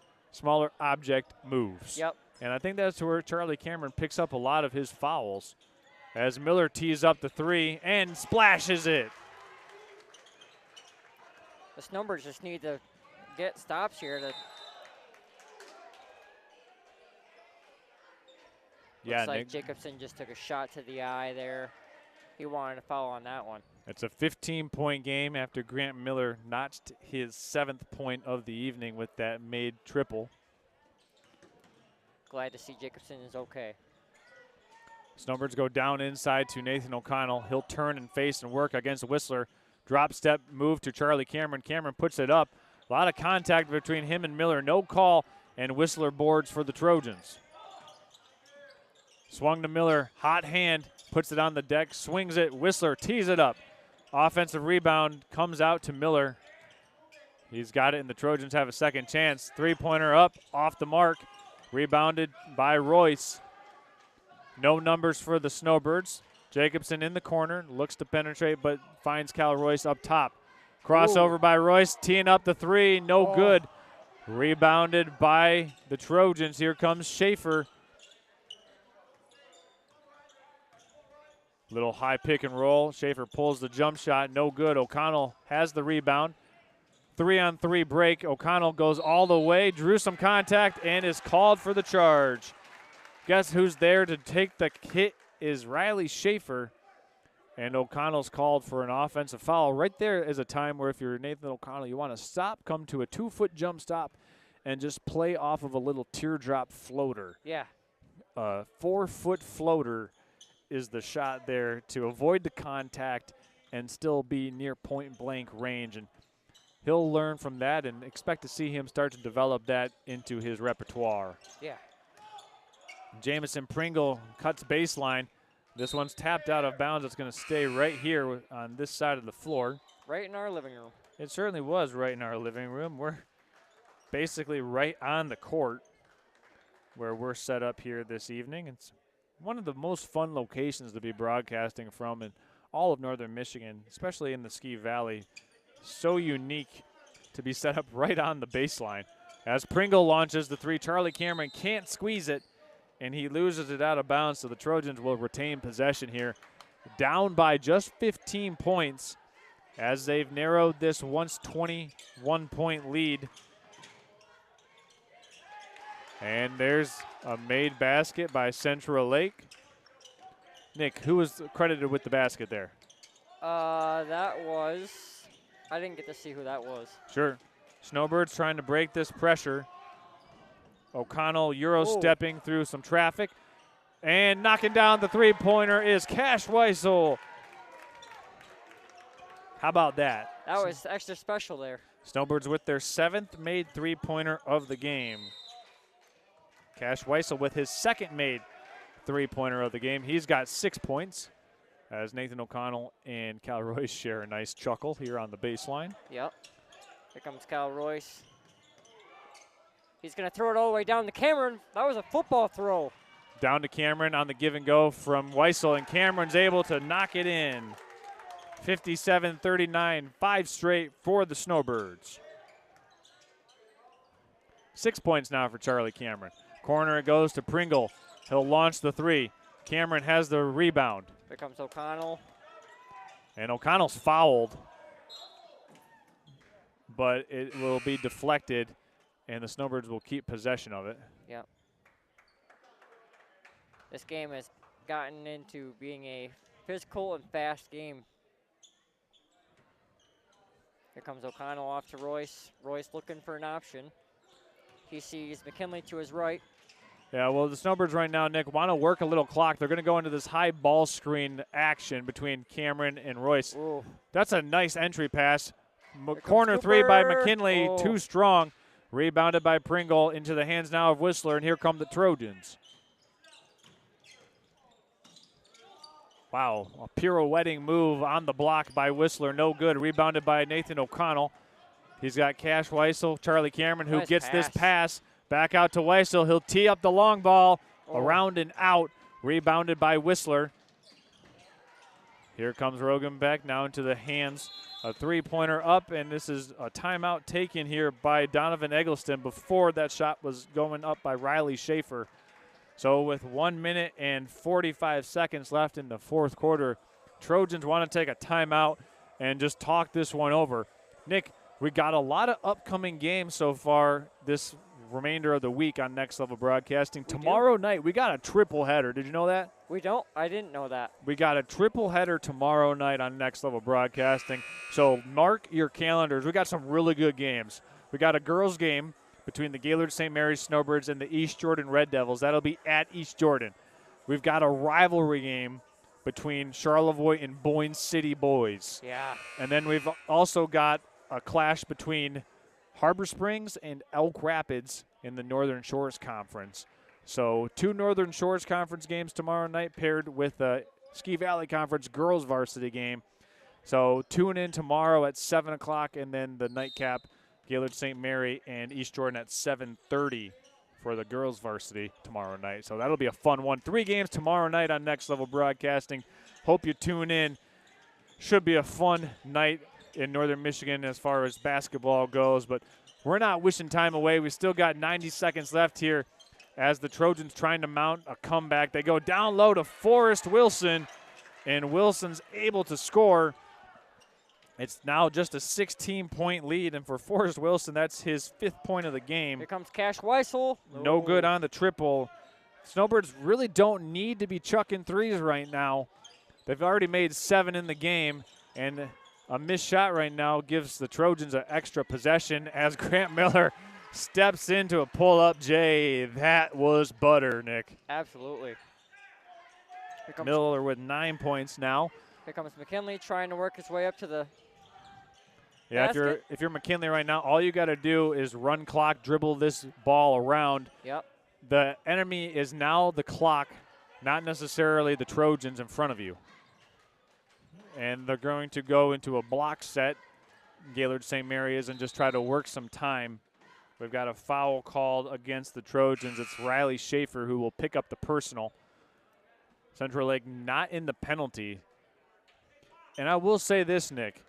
moves. Yep. And I think that's where Charlie Cameron picks up a lot of his fouls as Miller tees up the three and splashes it. The Snowbirds just need to get stops here. Looks like Jacobson just took a shot to the eye there. He wanted a foul on that one. It's a 15-point game after Grant Miller notched his 7th point of the evening with that made triple. Glad to see Jacobson is okay. Snowbirds go down inside to Nathan O'Connell. He'll turn and face and work against Whistler. Drop step move to Charlie Cameron. Cameron puts it up. A lot of contact between him and Miller. No call, and Whistler boards for the Trojans. Swung to Miller. Hot hand. Puts it on the deck. Swings it. Whistler tees it up. Offensive rebound comes out to Miller. He's got it, and the Trojans have a second chance. Three-pointer up, off the mark. Rebounded by Royce. No numbers for the Snowbirds. Jacobson in the corner, looks to penetrate, but finds Cal Royce up top. Crossover by Royce, teeing up the three, no good. Rebounded by the Trojans. Here comes Schaefer. Little high pick and roll. Schaefer pulls the jump shot, no good. O'Connell has the rebound. 3-on-3 break. O'Connell goes all the way, drew some contact, and is called for the charge. Guess who's there to take the hit is Riley Schaefer. And O'Connell's called for an offensive foul. Right there is a time where if you're Nathan O'Connell, you want to stop, come to a 2-foot jump stop, and just play off of a little teardrop floater. Yeah. 4-foot floater is the shot there to avoid the contact and still be near point-blank range. And he'll learn from that and expect to see him start to develop that into his repertoire. Yeah. Jamison Pringle cuts baseline. This one's tapped out of bounds. It's going to stay right here on this side of the floor. Right in our living room. It certainly was right in our living room. We're basically right on the court where we're set up here this evening. It's one of the most fun locations to be broadcasting from in all of northern Michigan, especially in the Ski Valley. So unique to be set up right on the baseline. As Pringle launches the three, Charlie Cameron can't squeeze it, and he loses it out of bounds, so the Trojans will retain possession here. Down by just 15 points as they've narrowed this once 21-point lead. And there's a made basket by Central Lake. Nick, who was credited with the basket there? That was, I didn't get to see who that was. Sure. Snowbirds trying to break this pressure. O'Connell Euro-stepping through some traffic. And knocking down the three-pointer is Cash Weissel. How about that? That was extra special there. Snowbirds with their 7th made three-pointer of the game. Cash Weissel with his 2nd made three-pointer of the game. He's got 6 points as Nathan O'Connell and Cal Royce share a nice chuckle here on the baseline. Yep. Here comes Cal Royce. He's going to throw it all the way down to Cameron. That was a football throw. Down to Cameron on the give and go from Weissel, and Cameron's able to knock it in. 57-39, 5 straight for the Snowbirds. 6 points now for Charlie Cameron. Corner it goes to Pringle. He'll launch the three. Cameron has the rebound. Here comes O'Connell. And O'Connell's fouled, but it will be deflected, and the Snowbirds will keep possession of it. Yep. This game has gotten into being a physical and fast game. Here comes O'Connell off to Royce. Royce looking for an option. He sees McKinley to his right. Yeah, well, the Snowbirds right now, Nick, want to work a little clock. They're going to go into this high ball screen action between Cameron and Royce. Ooh. That's a nice entry pass. Corner three by McKinley, too strong. Rebounded by Pringle into the hands now of Whistler, and here come the Trojans. Wow, a pirouetting move on the block by Whistler, no good. Rebounded by Nathan O'Connell. He's got Cash Weissel, Charlie Cameron, who gets this pass. Back out to Weissel. He'll tee up the long ball, around and out. Rebounded by Whistler. Here comes Rogan Beck now into the hands. A three-pointer up, and this is a timeout taken here by Donovan Eggleston before that shot was going up by Riley Schaefer. So with 1 minute and 45 seconds left in the fourth quarter, Trojans want to take a timeout and just talk this one over. Nick, we got a lot of upcoming games so far this remainder of the week on Next Level Broadcasting. Tomorrow night, we got a triple header. Did you know that? We don't. I didn't know that. We got a triple header tomorrow night on Next Level Broadcasting. So mark your calendars. We got some really good games. We got a girls game between the Gaylord St. Mary's Snowbirds and the East Jordan Red Devils. That'll be at East Jordan. we've got a rivalry game between Charlevoix and Boyne City boys. Yeah. And then we've also got a clash between Harbor Springs and Elk Rapids in the Northern Shores Conference. So 2 Northern Shores Conference games tomorrow night paired with a Ski Valley Conference girls varsity game. So tune in tomorrow at 7 o'clock, and then the nightcap, Gaylord St. Mary and East Jordan at 7:30 for the girls varsity tomorrow night. So that'll be a fun one. 3 games tomorrow night on Next Level Broadcasting. Hope you tune in. Should be a fun night in Northern Michigan as far as basketball goes, but we're not wishing time away. We still got 90 seconds left here as the Trojans trying to mount a comeback. They go down low to Forrest Wilson, and Wilson's able to score. It's now just a 16-point lead, and for Forrest Wilson, that's his 5th point of the game. Here comes Cash Weissel. No good on the triple. Snowbirds really don't need to be chucking threes right now. They've already made 7 in the game, and a missed shot right now gives the Trojans an extra possession as Grant Miller steps into a pull-up J. That was butter, Nick. Absolutely. Here comes Miller with 9 points now. Here comes McKinley trying to work his way up to the Yeah, basket. if you're McKinley right now, all you got to do is run clock, dribble this ball around. Yep. The enemy is now the clock, not necessarily the Trojans in front of you. And they're going to go into a block set. Gaylord St. Mary is and just try to work some time. We've got a foul called against the Trojans. It's Riley Schaefer who will pick up the personal. Central Lake not in the penalty. And I will say this, Nick.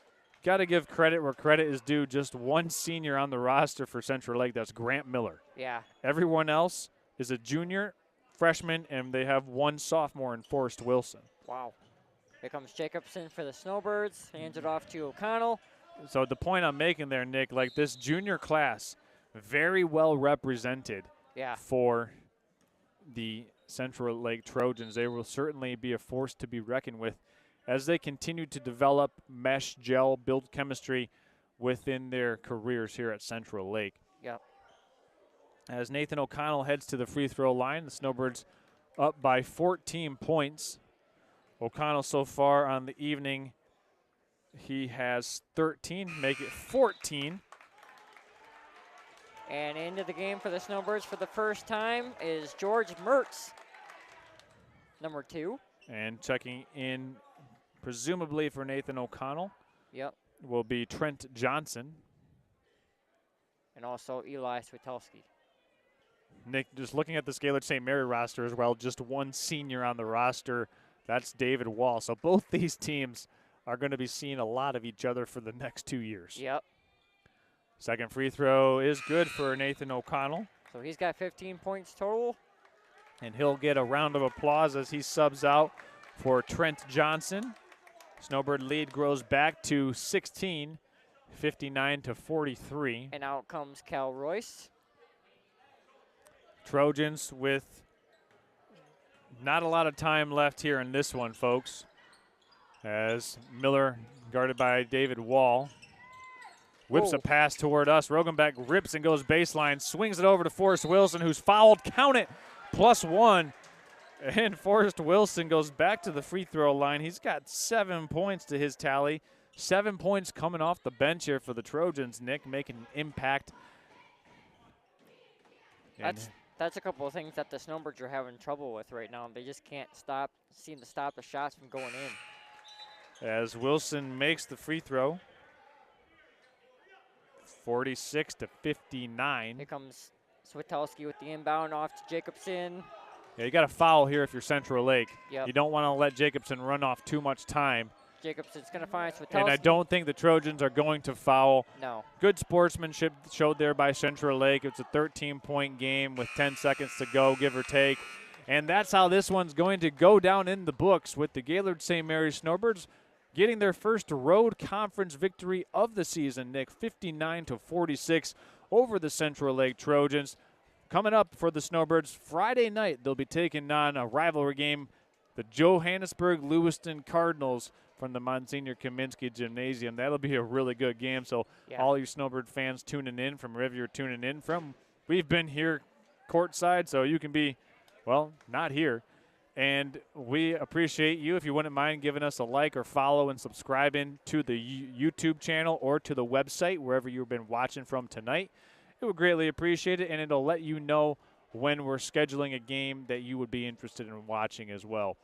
Got to give credit where credit is due. Just one senior on the roster for Central Lake. That's Grant Miller. Yeah. Everyone else is a junior, freshman, and they have one sophomore in Forrest Wilson. Wow. Here comes Jacobson for the Snowbirds. Hands it off to O'Connell. So the point I'm making there, Nick, like this junior class, very well represented Yeah. for the Central Lake Trojans. They will certainly be a force to be reckoned with as they continue to develop, mesh, gel, build chemistry within their careers here at Central Lake. Yep. As Nathan O'Connell heads to the free throw line, the Snowbirds up by 14 points. O'Connell so far on the evening, he has 13, make it 14. And into the game for the Snowbirds for the first time is George Mertz, number 2. And checking in, presumably for Nathan O'Connell, Yep. will be Trent Johnson. And also Eli Switelski. Nick, just looking at this Gaylord St. Mary roster as well, just one senior on the roster. That's David Wall. So both these teams are going to be seeing a lot of each other for the next 2 years. Yep. Second free throw is good for Nathan O'Connell. So he's got 15 points total. And he'll get a round of applause as he subs out for Trent Johnson. Snowbird lead grows back to 16, 59-43. And out comes Cal Royce. Trojans with not a lot of time left here in this one, folks. As Miller, guarded by David Wall, whips Whoa. a pass toward us. Rogenbeck rips and goes baseline, swings it over to Forrest Wilson, who's fouled. Count it, +1. And Forrest Wilson goes back to the free throw line. He's got 7 points to his tally. 7 points coming off the bench here for the Trojans. Nick making an impact. That's a couple of things that the Snowbirds are having trouble with right now. They just can't seem to stop the shots from going in. As Wilson makes the free throw. 46-59. Here comes Switelski with the inbound off to Jacobson. Yeah, you got a foul here if you're Central Lake. Yep. You don't want to let Jacobson run off too much time. Jacobson's going to find Switelski. And I don't think the Trojans are going to foul. No. Good sportsmanship showed there by Central Lake. It's a 13-point game with 10 seconds to go, give or take. And that's how this one's going to go down in the books with the Gaylord St. Mary Snowbirds getting their first road conference victory of the season, Nick, 59-46 over the Central Lake Trojans. Coming up for the Snowbirds Friday night, they'll be taking on a rivalry game, the Johannesburg-Lewiston Cardinals from the Monsignor Kaminsky Gymnasium. That'll be a really good game. So all you Snowbird fans tuning in from wherever you're tuning in from, we've been here courtside, so you can be, well, not here, And we appreciate you. If you wouldn't mind giving us a like or follow and subscribing to the YouTube channel or to the website, wherever you've been watching from tonight, it would greatly appreciate it, and it'll let you know when we're scheduling a game that you would be interested in watching as well.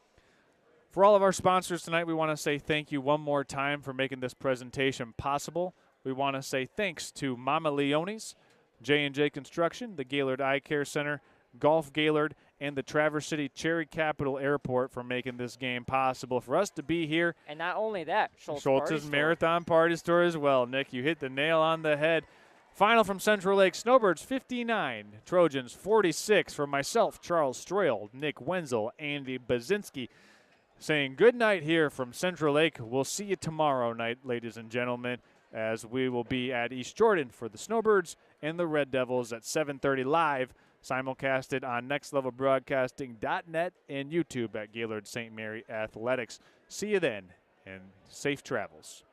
For all of our sponsors tonight, we want to say thank you one more time for making this presentation possible. We want to say thanks to Mama Leone's, J&J Construction, the Gaylord Eye Care Center, Golf Gaylord, and the Traverse City Cherry Capital Airport for making this game possible for us to be here. And not only that, Schultz's Marathon Party Store as well. Nick, you hit the nail on the head. Final from Central Lake, Snowbirds 59, Trojans 46. For myself, Charles Stroyle, Nick Wenzel, Andy Bazinski, saying good night here from Central Lake. We'll see you tomorrow night, ladies and gentlemen, as we will be at East Jordan for the Snowbirds and the Red Devils at 7:30 live, simulcasted on nextlevelbroadcasting.net and YouTube at Gaylord St. Mary Athletics. See you then, and safe travels.